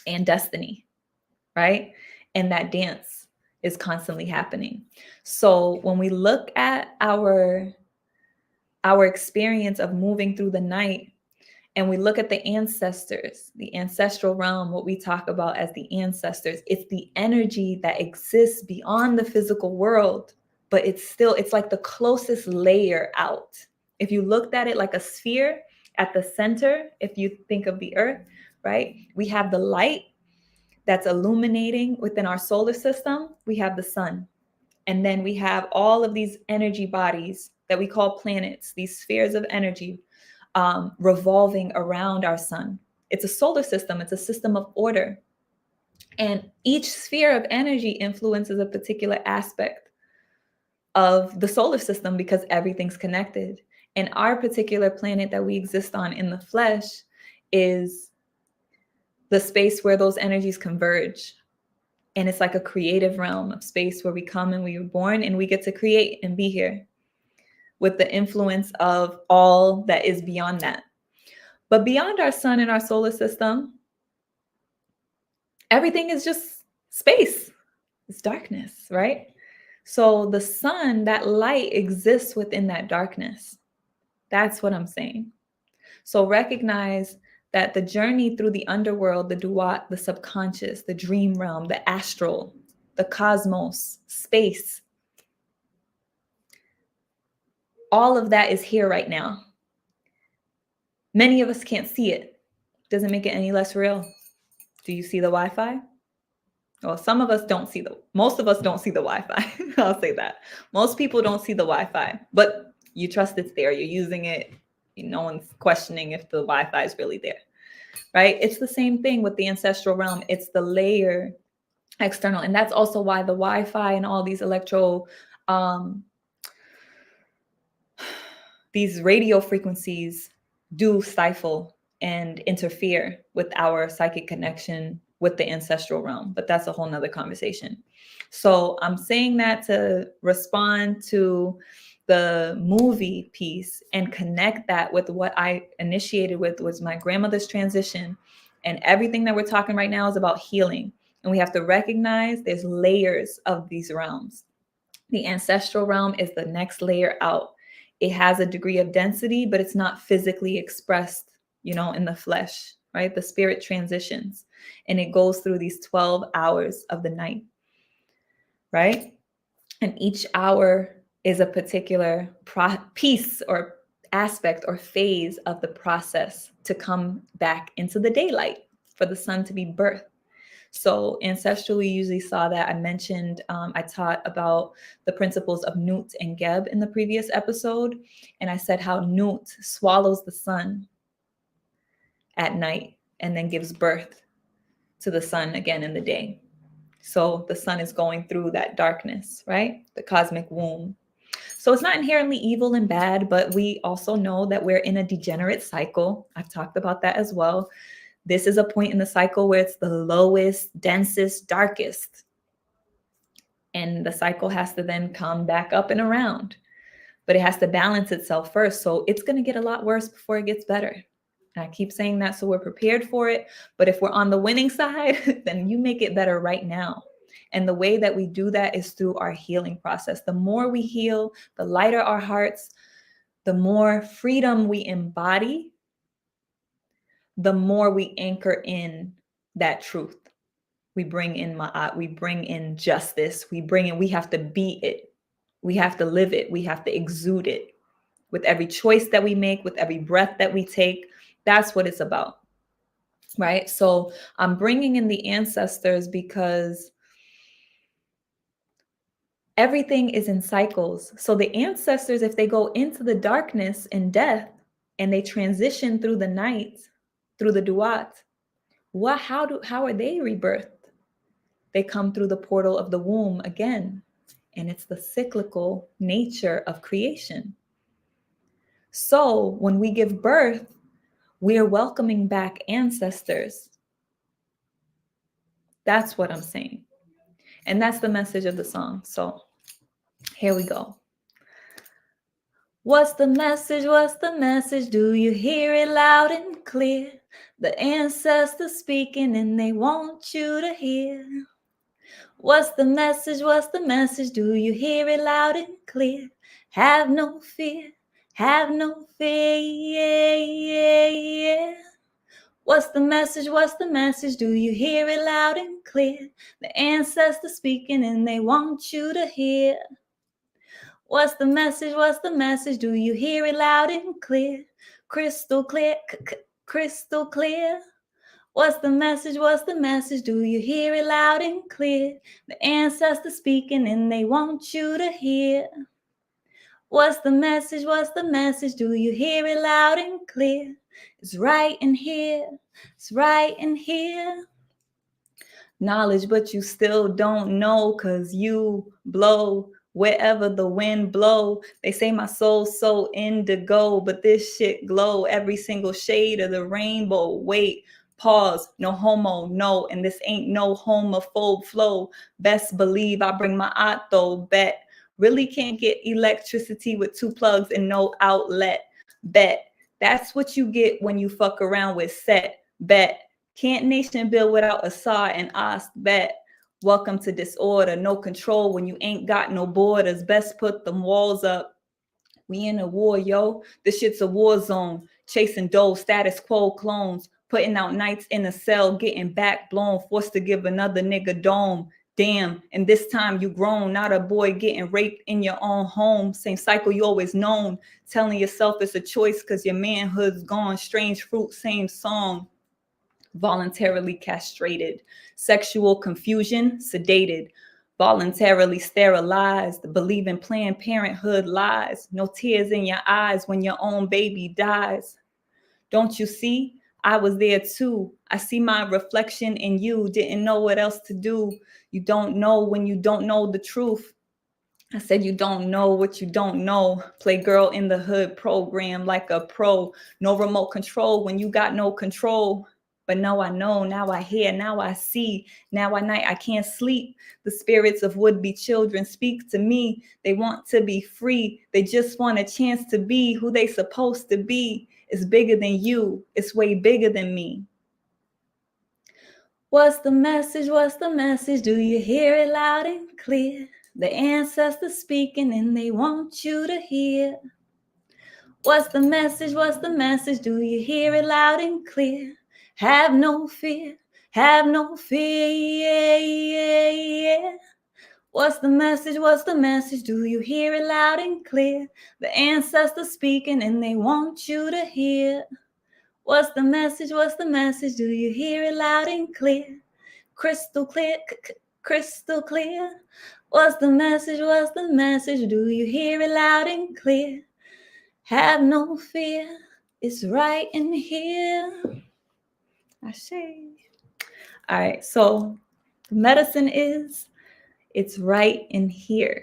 Speaker 1: and destiny, right? And that dance is constantly happening. So when we look at our our experience of moving through the night, and we look at the ancestors, the ancestral realm, what we talk about as the ancestors, it's the energy that exists beyond the physical world, but it's like the closest layer out. If you looked at it like a sphere at the center, if you think of the earth, right? We have the light that's illuminating within our solar system. We have the sun. And then we have all of these energy bodies that we call planets, these spheres of energy revolving around our sun. It's a solar system. It's a system of order. And each sphere of energy influences a particular aspect of the solar system because everything's connected. And our particular planet that we exist on in the flesh is the space where those energies converge. And it's like a creative realm of space where we come and we were born and we get to create and be here with the influence of all that is beyond that. But beyond our sun and our solar system, everything is just space. It's darkness, right? So the sun, that light exists within that darkness. That's what I'm saying. So recognize that the journey through the underworld, the duat, the subconscious, the dream realm, the astral, the cosmos, space, all of that is here right now. Many of us can't see it. Doesn't make it any less real. Do you see the Wi-Fi? Well, some of us don't see most of us don't see the Wi-Fi. I'll say that. Most people don't see the Wi-Fi, but you trust it's there. You're using it. No one's questioning if the Wi-Fi is really there, right? It's the same thing with the ancestral realm. It's the layer external. And that's also why the Wi-Fi and all these these radio frequencies do stifle and interfere with our psychic connection with the ancestral realm. But that's a whole nother conversation. So I'm saying that to respond to the movie piece and connect that with what I initiated with was my grandmother's transition. And everything that we're talking right now is about healing. And we have to recognize there's layers of these realms. The ancestral realm is the next layer out. It has a degree of density, but it's not physically expressed, in the flesh, right? The spirit transitions and it goes through these 12 hours of the night, right? And each hour is a particular piece or aspect or phase of the process to come back into the daylight for the sun to be birthed. So ancestrally, you usually saw that. I mentioned, I taught about the principles of Nut and Geb in the previous episode. And I said how Nut swallows the sun at night and then gives birth to the sun again in the day. So the sun is going through that darkness, right? The cosmic womb. So it's not inherently evil and bad, but we also know that we're in a degenerate cycle. I've talked about that as well. This is a point in the cycle where it's the lowest, densest, darkest. And the cycle has to then come back up and around. But it has to balance itself first. So it's going to get a lot worse before it gets better. And I keep saying that so we're prepared for it. But if we're on the winning side, then you make it better right now. And the way that we do that is through our healing process. The more we heal, the lighter our hearts, the more freedom we embody, the more we anchor in that truth. We bring in Ma'at, we bring in justice, we have to be it. We have to live it. We have to exude it. With every choice that we make, with every breath that we take, that's what it's about, right? So I'm bringing in the ancestors because everything is in cycles. So the ancestors, if they go into the darkness and death and they transition through the night, through the duat, how are they rebirthed? They come through the portal of the womb again. And it's the cyclical nature of creation. So when we give birth, we are welcoming back ancestors. That's what I'm saying. And that's the message of the song. So here we go. What's the message? What's the message? Do you hear it loud and clear? The ancestors speaking and they want you to hear. What's the message? What's the message? Do you hear it loud and clear? Have no fear. Have no fear. What's the message? What's the message? Do you hear it loud and clear? The ancestors speaking and they want you to hear. What's the message? What's the message? Do you hear it loud and clear? Crystal clear, crystal clear. What's the message? What's the message? Do you hear it loud and clear? The ancestors speaking and they want you to hear. What's the message? What's the message? Do you hear it loud and clear? It's right in here. It's right in here. Knowledge, but you still don't know, cause you blow wherever the wind blow. They say my soul's so indigo, but this shit glow every single shade of the rainbow. Wait, pause, no homo, no, and this ain't no homophobe flow. Best believe I bring my auto, bet. Really can't get electricity with 2 plugs and no outlet. Bet. That's what you get when you fuck around with set. Bet. Can't nation build without Assad and Ast. Bet. Welcome to disorder. No control when you ain't got no borders. Best put them walls up. We in a war, yo. This shit's a war zone. Chasing dough, status quo clones. Putting out nights in a cell, getting back blown. Forced to give another nigga dome. Damn, and this time you grown, not a boy getting raped in your own home. Same cycle you always known. Telling yourself it's a choice because your manhood's gone. Strange fruit, same song. Voluntarily castrated. Sexual confusion, sedated. Voluntarily sterilized. Believe in Planned Parenthood lies. No tears in your eyes when your own baby dies. Don't you see? I was there too. I see my reflection in you. Didn't know what else to do. You don't know when you don't know the truth. I said you don't know what you don't know. Play girl in the hood program like a pro. No remote control when you got no control. But no, I know, now I hear, now I see. Now at night I can't sleep. The spirits of would-be children speak to me. They want to be free. They just want a chance to be who they supposed to be. It's bigger than you. It's way bigger than me. What's the message? What's the message? Do you hear it loud and clear? The ancestors speaking and they want you to hear. What's the message? What's the message? Do you hear it loud and clear? Have no fear. Have no fear. What's the message? What's the message? Do you hear it loud and clear? The ancestors speaking and they want you to hear. What's the message? What's the message? Do you hear it loud and clear? Crystal clear, crystal clear. What's the message? What's the message? Do you hear it loud and clear? Have no fear. It's right in here. I say. All right, so the medicine is, it's right in here.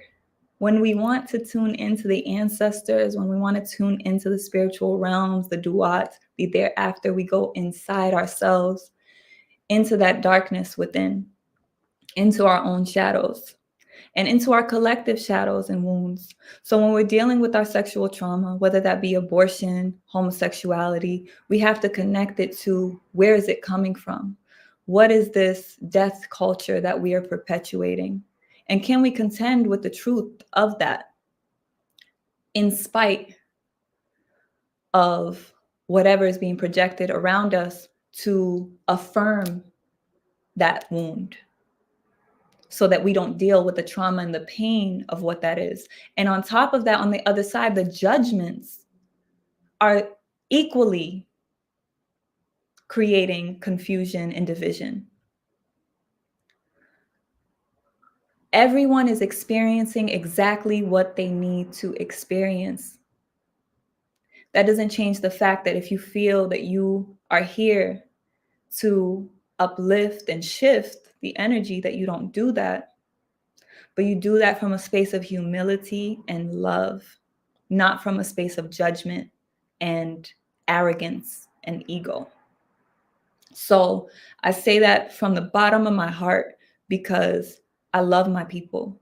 Speaker 1: When we want to tune into the ancestors, when we want to tune into the spiritual realms, the duat, the thereafter, we go inside ourselves, into that darkness within, into our own shadows, and into our collective shadows and wounds. So when we're dealing with our sexual trauma, whether that be abortion, homosexuality, we have to connect it to where is it coming from? What is this death culture that we are perpetuating? And can we contend with the truth of that in spite of whatever is being projected around us to affirm that wound, so that we don't deal with the trauma and the pain of what that is? And on top of that, on the other side, the judgments are equally creating confusion and division. Everyone is experiencing exactly what they need to experience. That doesn't change the fact that if you feel that you are here to uplift and shift the energy, that you don't do that. But you do that from a space of humility and love, not from a space of judgment and arrogance and ego. So I say that from the bottom of my heart because I love my people.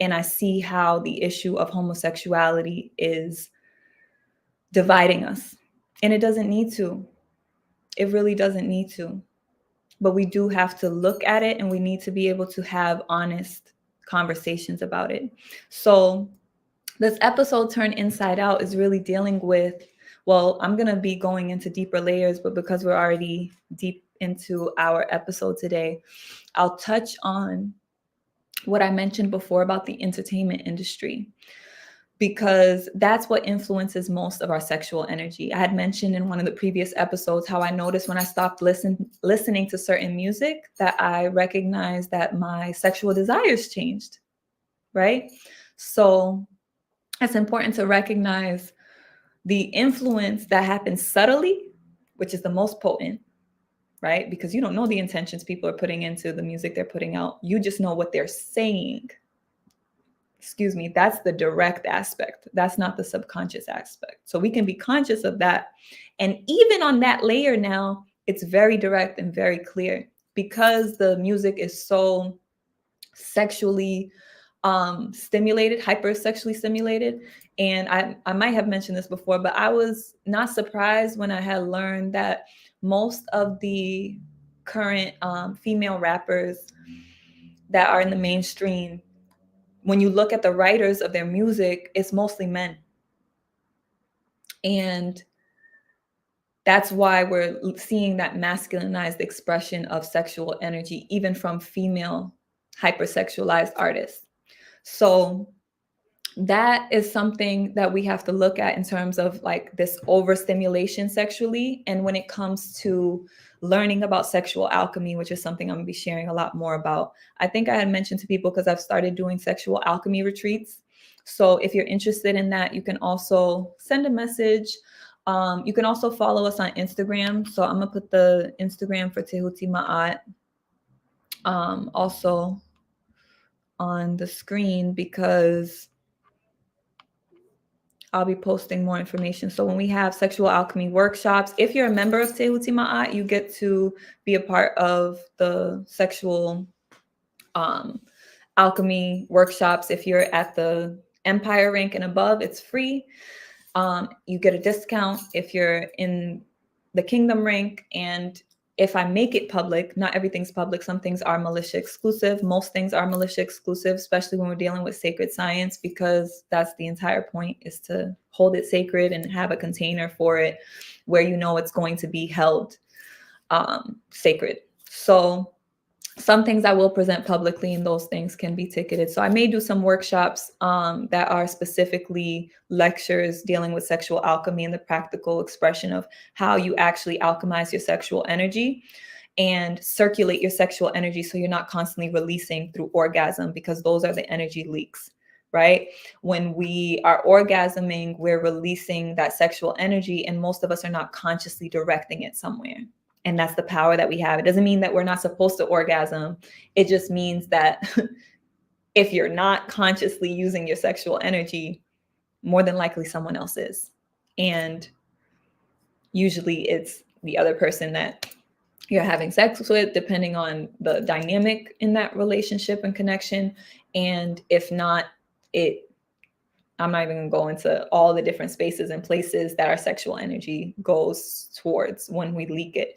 Speaker 1: And I see how the issue of homosexuality is dividing us. And it doesn't need to. It really doesn't need to. But we do have to look at it, and we need to be able to have honest conversations about it. So This episode, Turn Inside Out, is really dealing with, well, I'm going to be going into deeper layers, but because we're already deep into our episode today, I'll touch on what I mentioned before about the entertainment industry, because that's what influences most of our sexual energy. I had mentioned in one of the previous episodes how I noticed when I stopped listening to certain music that I recognized that my sexual desires changed, right? So it's important to recognize the influence that happens subtly, which is the most potent, right? Because you don't know the intentions people are putting into the music they're putting out. You just know what they're saying. Excuse me, that's the direct aspect. That's not the subconscious aspect. So we can be conscious of that. And even on that layer now, it's very direct and very clear because the music is so sexually stimulated, hypersexually stimulated. And I might have mentioned this before, but I was not surprised when I had learned that most of the current female rappers that are in the mainstream, when you look at the writers of their music, it's mostly men. And that's why we're seeing that masculinized expression of sexual energy, even from female hypersexualized artists. So that is something that we have to look at in terms of like this overstimulation sexually. And when it comes to learning about sexual alchemy, which is something I'm gonna be sharing a lot more about. I think I had mentioned to people because I've started doing sexual alchemy retreats. So if you're interested in that, you can also send a message. You can also follow us on Instagram. So I'm gonna put the Instagram for Tehuti Ma'at also on the screen because I'll be posting more information. So when we have sexual alchemy workshops, if you're a member of Tehuti Ma'at, you get to be a part of the sexual alchemy workshops. If you're at the Empire rank and above, it's free. You get a discount if you're in the Kingdom rank. And if I make it public, not everything's public. Some things are militia exclusive. Most things are militia exclusive, especially when we're dealing with sacred science, because that's the entire point, is to hold it sacred and have a container for it where you know it's going to be held sacred. So some things I will present publicly and those things can be ticketed. So I may do some workshops that are specifically lectures dealing with sexual alchemy and the practical expression of how you actually alchemize your sexual energy and circulate your sexual energy so you're not constantly releasing through orgasm, because those are the energy leaks, right? When we are orgasming, we're releasing that sexual energy and most of us are not consciously directing it somewhere. And that's the power that we have. It doesn't mean that we're not supposed to orgasm. It just means that if you're not consciously using your sexual energy, more than likely someone else is. And usually it's the other person that you're having sex with, depending on the dynamic in that relationship and connection. And if not, I'm not even going to go into all the different spaces and places that our sexual energy goes towards when we leak it.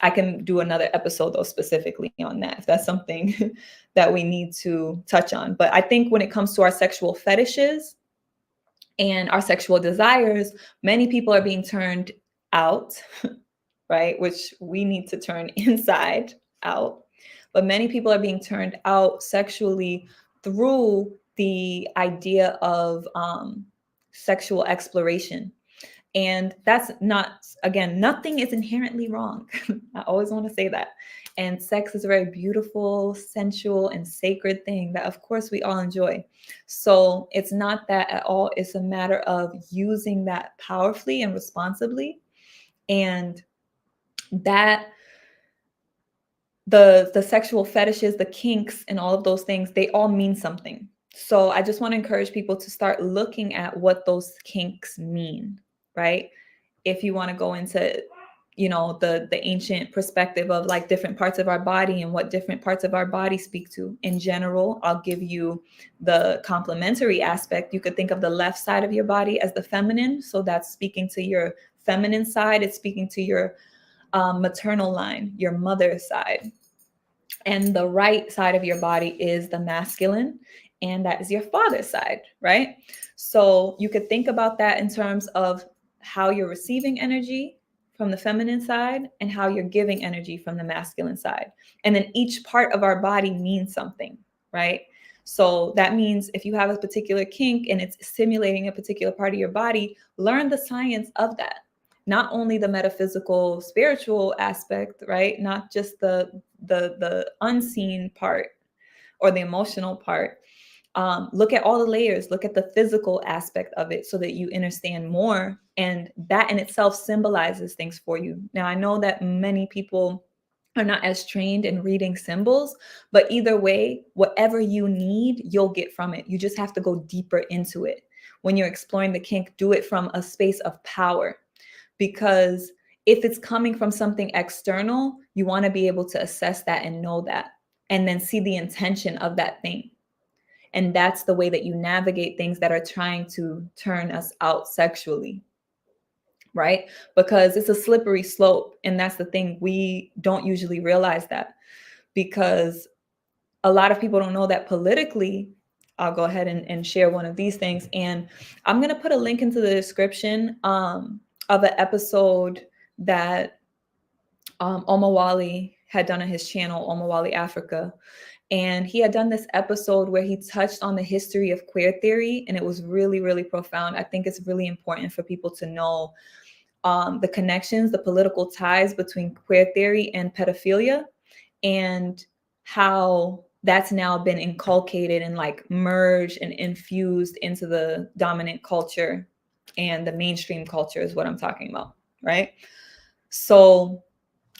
Speaker 1: I can do another episode though specifically on that if that's something that we need to touch on. But I think when it comes to our sexual fetishes and our sexual desires, many people are being turned out, right? Which we need to turn inside out. But many people are being turned out sexually through the idea of sexual exploration. And that's not, again, nothing is inherently wrong. I always want to say that. And sex is a very beautiful, sensual, and sacred thing that, of course, we all enjoy. So it's not that at all. It's a matter of using that powerfully and responsibly. And that the sexual fetishes, the kinks, and all of those things, they all mean something. So I just want to encourage people to start looking at what those kinks mean, right? If you want to go into, the ancient perspective of like different parts of our body and what different parts of our body speak to in general, I'll give you the complementary aspect. You could think of the left side of your body as the feminine. So that's speaking to your feminine side. It's speaking to your maternal line, your mother's side. And the right side of your body is the masculine. and that is your father's side, right? So you could think about that in terms of how you're receiving energy from the feminine side and how you're giving energy from the masculine side. And then each part of our body means something, right? So that means if you have a particular kink and it's stimulating a particular part of your body, learn the science of that. Not only the metaphysical, spiritual aspect, right? Not just the unseen part or the emotional part. Look at all the layers, look at the physical aspect of it so that you understand more. And that in itself symbolizes things for you. Now, I know that many people are not as trained in reading symbols, but either way, whatever you need, you'll get from it. You just have to go deeper into it. When you're exploring the kink, do it from a space of power, because if it's coming from something external, you want to be able to assess that and know that, and then see the intention of that thing. And that's the way that you navigate things that are trying to turn us out sexually, right? Because it's a slippery slope. And that's the thing. We don't usually realize that, because a lot of people don't know that politically. I'll go ahead and share one of these things. And I'm going to put a link into the description of an episode that Omawali had done on his channel, Omawali Africa. And he had done this episode where he touched on the history of queer theory, and it was really, really profound. I think it's really important for people to know the connections, the political ties between queer theory and pedophilia, and how that's now been inculcated and like merged and infused into the dominant culture and the mainstream culture is what I'm talking about, right? So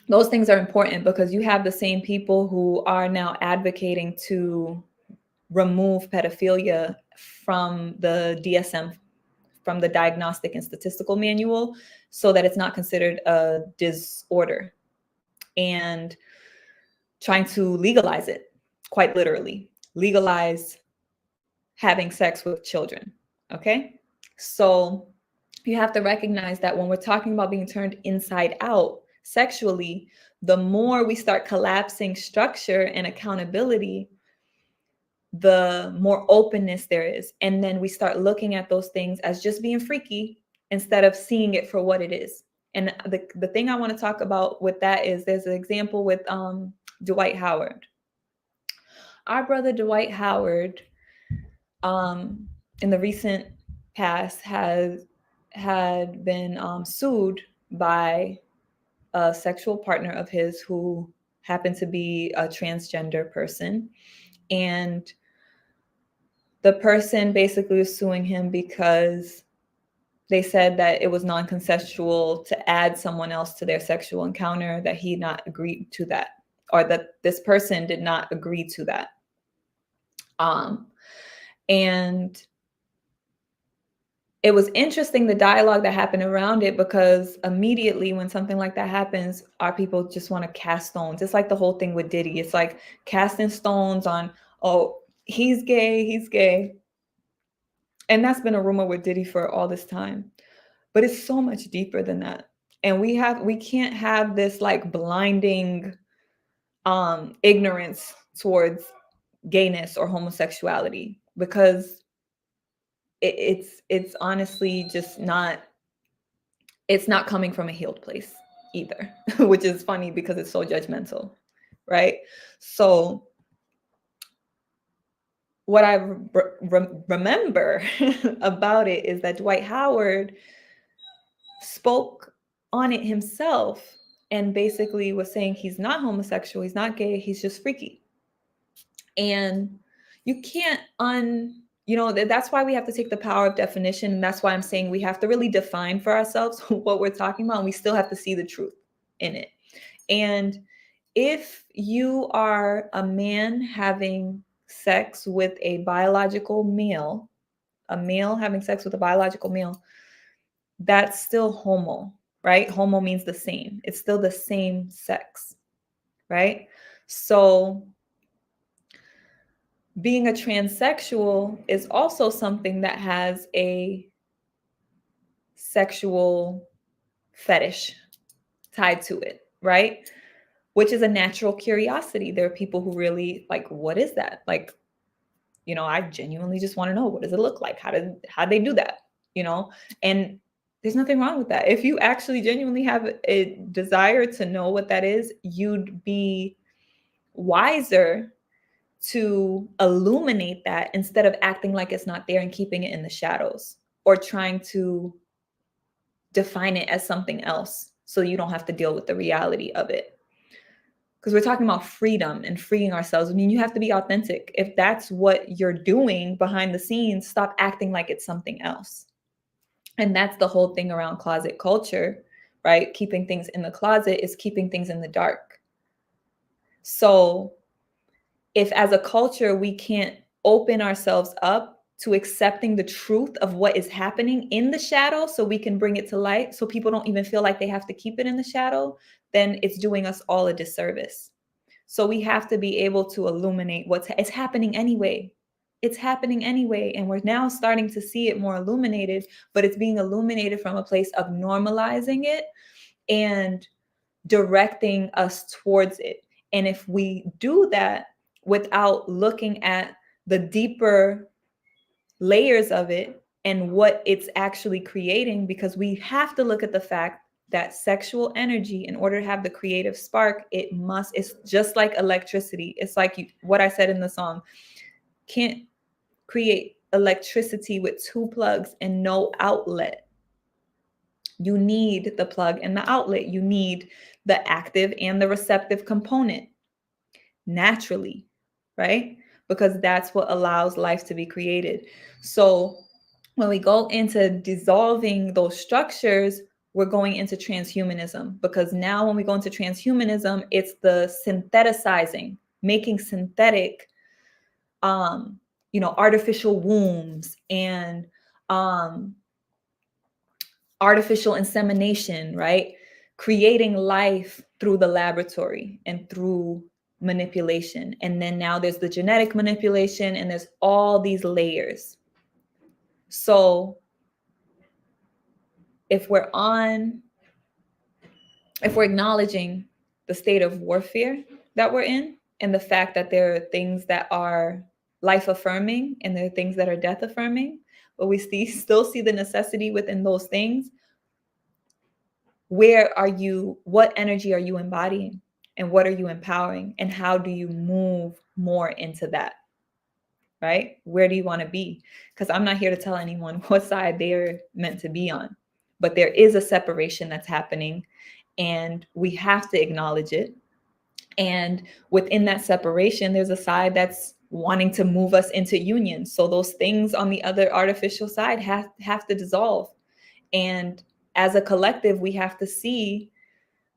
Speaker 1: those things are important because you have the same people who are now advocating to remove pedophilia from the DSM, from the Diagnostic and Statistical Manual, so that it's not considered a disorder, and trying to legalize it, quite literally, legalize having sex with children. Okay. So you have to recognize that when we're talking about being turned inside out sexually, the more we start collapsing structure and accountability, the more openness there is. And then we start looking at those things as just being freaky instead of seeing it for what it is. And the thing I want to talk about with that is there's an example with Dwight Howard. Our brother Dwight Howard, in the recent past, had been sued by a sexual partner of his who happened to be a transgender person. And the person basically was suing him because they said that it was non-consensual to add someone else to their sexual encounter, that he not agreed to that, or that this person did not agree to that. And it was interesting, the dialogue that happened around it, because immediately when something like that happens, our people just want to cast stones. It's like the whole thing with Diddy. It's like casting stones on, oh, he's gay, he's gay. And that's been a rumor with Diddy for all this time. But it's so much deeper than that. And we can't have this like blinding ignorance towards gayness or homosexuality, because it's honestly just not, it's not coming from a healed place either, which is funny because it's so judgmental, right? So what I remember about it is that Dwight Howard spoke on it himself and basically was saying he's not homosexual, he's not gay, he's just freaky. And you can't that's why we have to take the power of definition. And that's why I'm saying we have to really define for ourselves what we're talking about. And we still have to see the truth in it. And if you are a man having sex with a biological male, a male having sex with a biological male, that's still homo, right? Homo means the same. It's still the same sex, right? So being a transsexual is also something that has a sexual fetish tied to it, right? Which is a natural curiosity. There are people who really like, what is that? Like, I genuinely just want to know, what does it look like? How they do that? And there's nothing wrong with that. If you actually genuinely have a desire to know what that is, you'd be wiser to illuminate that instead of acting like it's not there and keeping it in the shadows, or trying to define it as something else so you don't have to deal with the reality of it. Because we're talking about freedom and freeing ourselves. I mean, you have to be authentic. If that's what you're doing behind the scenes, stop acting like it's something else. And that's the whole thing around closet culture, right? Keeping things in the closet is keeping things in the dark. So if as a culture we can't open ourselves up to accepting the truth of what is happening in the shadow so we can bring it to light, so people don't even feel like they have to keep it in the shadow, then it's doing us all a disservice. So we have to be able to illuminate it's happening anyway. It's happening anyway. And we're now starting to see it more illuminated, but it's being illuminated from a place of normalizing it and directing us towards it. And if we do that without looking at the deeper layers of it and what it's actually creating, because we have to look at the fact that sexual energy, in order to have the creative spark, it's just like electricity. It's like what I said in the song, can't create electricity with two plugs and no outlet. You need the plug and the outlet. You need the active and the receptive component naturally, right? Because that's what allows life to be created. So when we go into dissolving those structures, we're going into transhumanism, because now when we go into transhumanism, it's the syntheticizing, making synthetic, artificial wombs and artificial insemination, right? Creating life through the laboratory and through manipulation. And then now there's the genetic manipulation, and there's all these layers. So if we're acknowledging the state of warfare that we're in, and the fact that there are things that are life affirming and there are things that are death affirming, but we still see the necessity within those things, what energy are you embodying, and what are you empowering, and how do you move more into that? Right? Where do you want to be? Because I'm not here to tell anyone what side they're meant to be on, but there is a separation that's happening, and we have to acknowledge it. And within that separation, there's a side that's wanting to move us into union. So those things on the other artificial side have to dissolve. And as a collective, we have to see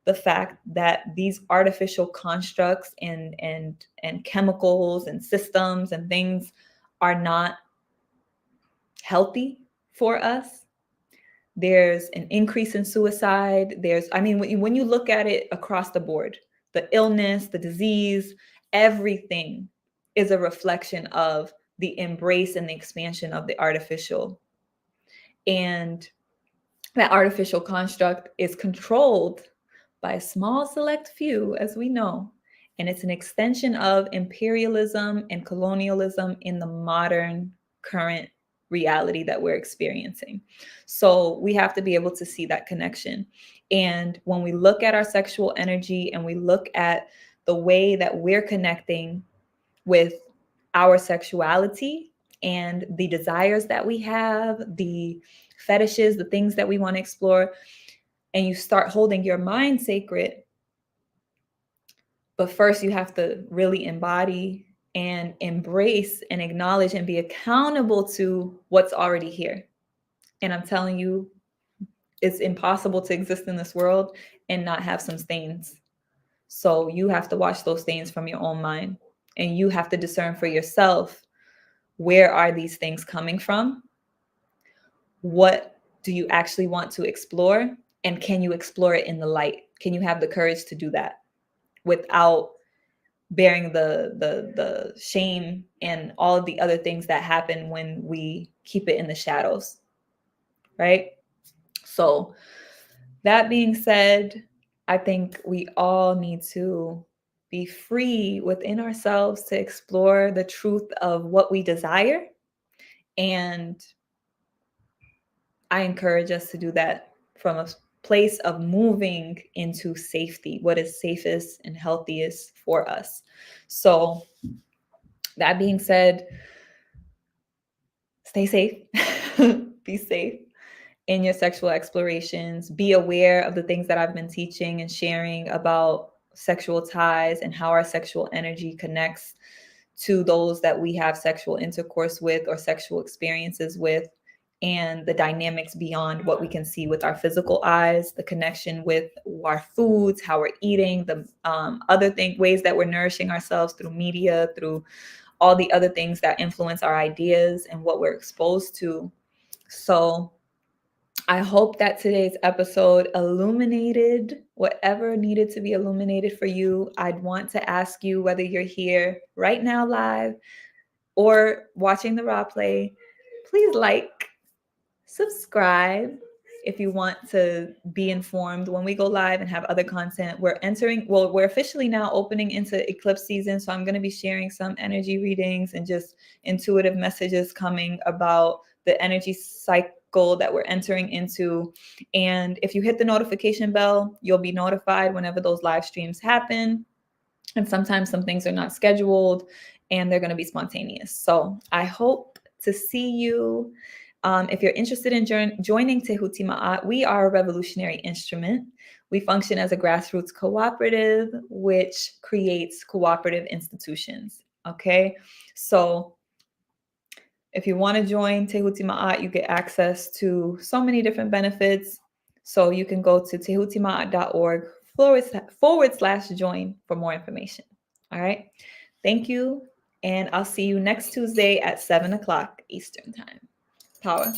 Speaker 1: the fact that these artificial constructs and chemicals and systems and things are not healthy for us. There's an increase in suicide. When you look at it across the board, the illness, the disease, everything is a reflection of the embrace and the expansion of the artificial. And that artificial construct is controlled by a small select few, as we know, and it's an extension of imperialism and colonialism in the modern current reality that we're experiencing. So we have to be able to see that connection. And when we look at our sexual energy and we look at the way that we're connecting with our sexuality and the desires that we have, the fetishes, the things that we want to explore, and you start holding your mind sacred. But first you have to really embody and embrace and acknowledge and be accountable to what's already here. And I'm telling you, it's impossible to exist in this world and not have some stains. So you have to wash those stains from your own mind, and you have to discern for yourself, where are these things coming from? What do you actually want to explore? And can you explore it in the light? Can you have the courage to do that without bearing the shame and all of the other things that happen when we keep it in the shadows, right? So that being said, I think we all need to be free within ourselves to explore the truth of what we desire. And I encourage us to do that from a place of moving into safety, what is safest and healthiest for us. So that being said, stay safe, be safe in your sexual explorations. Be aware of the things that I've been teaching and sharing about sexual ties and how our sexual energy connects to those that we have sexual intercourse with or sexual experiences with, and the dynamics beyond what we can see with our physical eyes, the connection with our foods, how we're eating, the ways that we're nourishing ourselves through media, through all the other things that influence our ideas and what we're exposed to. So I hope that today's episode illuminated whatever needed to be illuminated for you. I'd want to ask you, whether you're here right now live or watching the replay, please like, subscribe if you want to be informed when we go live and have other content. We're officially now opening into eclipse season. So I'm going to be sharing some energy readings and just intuitive messages coming about the energy cycle that we're entering into. And if you hit the notification bell, you'll be notified whenever those live streams happen. And sometimes some things are not scheduled and they're going to be spontaneous. So I hope to see you. If you're interested in joining Tehuti Ma'at, we are a revolutionary instrument. We function as a grassroots cooperative, which creates cooperative institutions. Okay, so if you want to join Tehuti Ma'at, you get access to so many different benefits. So you can go to tehutimaat.org/join for more information. All right. Thank you. And I'll see you next Tuesday at 7 o'clock Eastern Time. Power.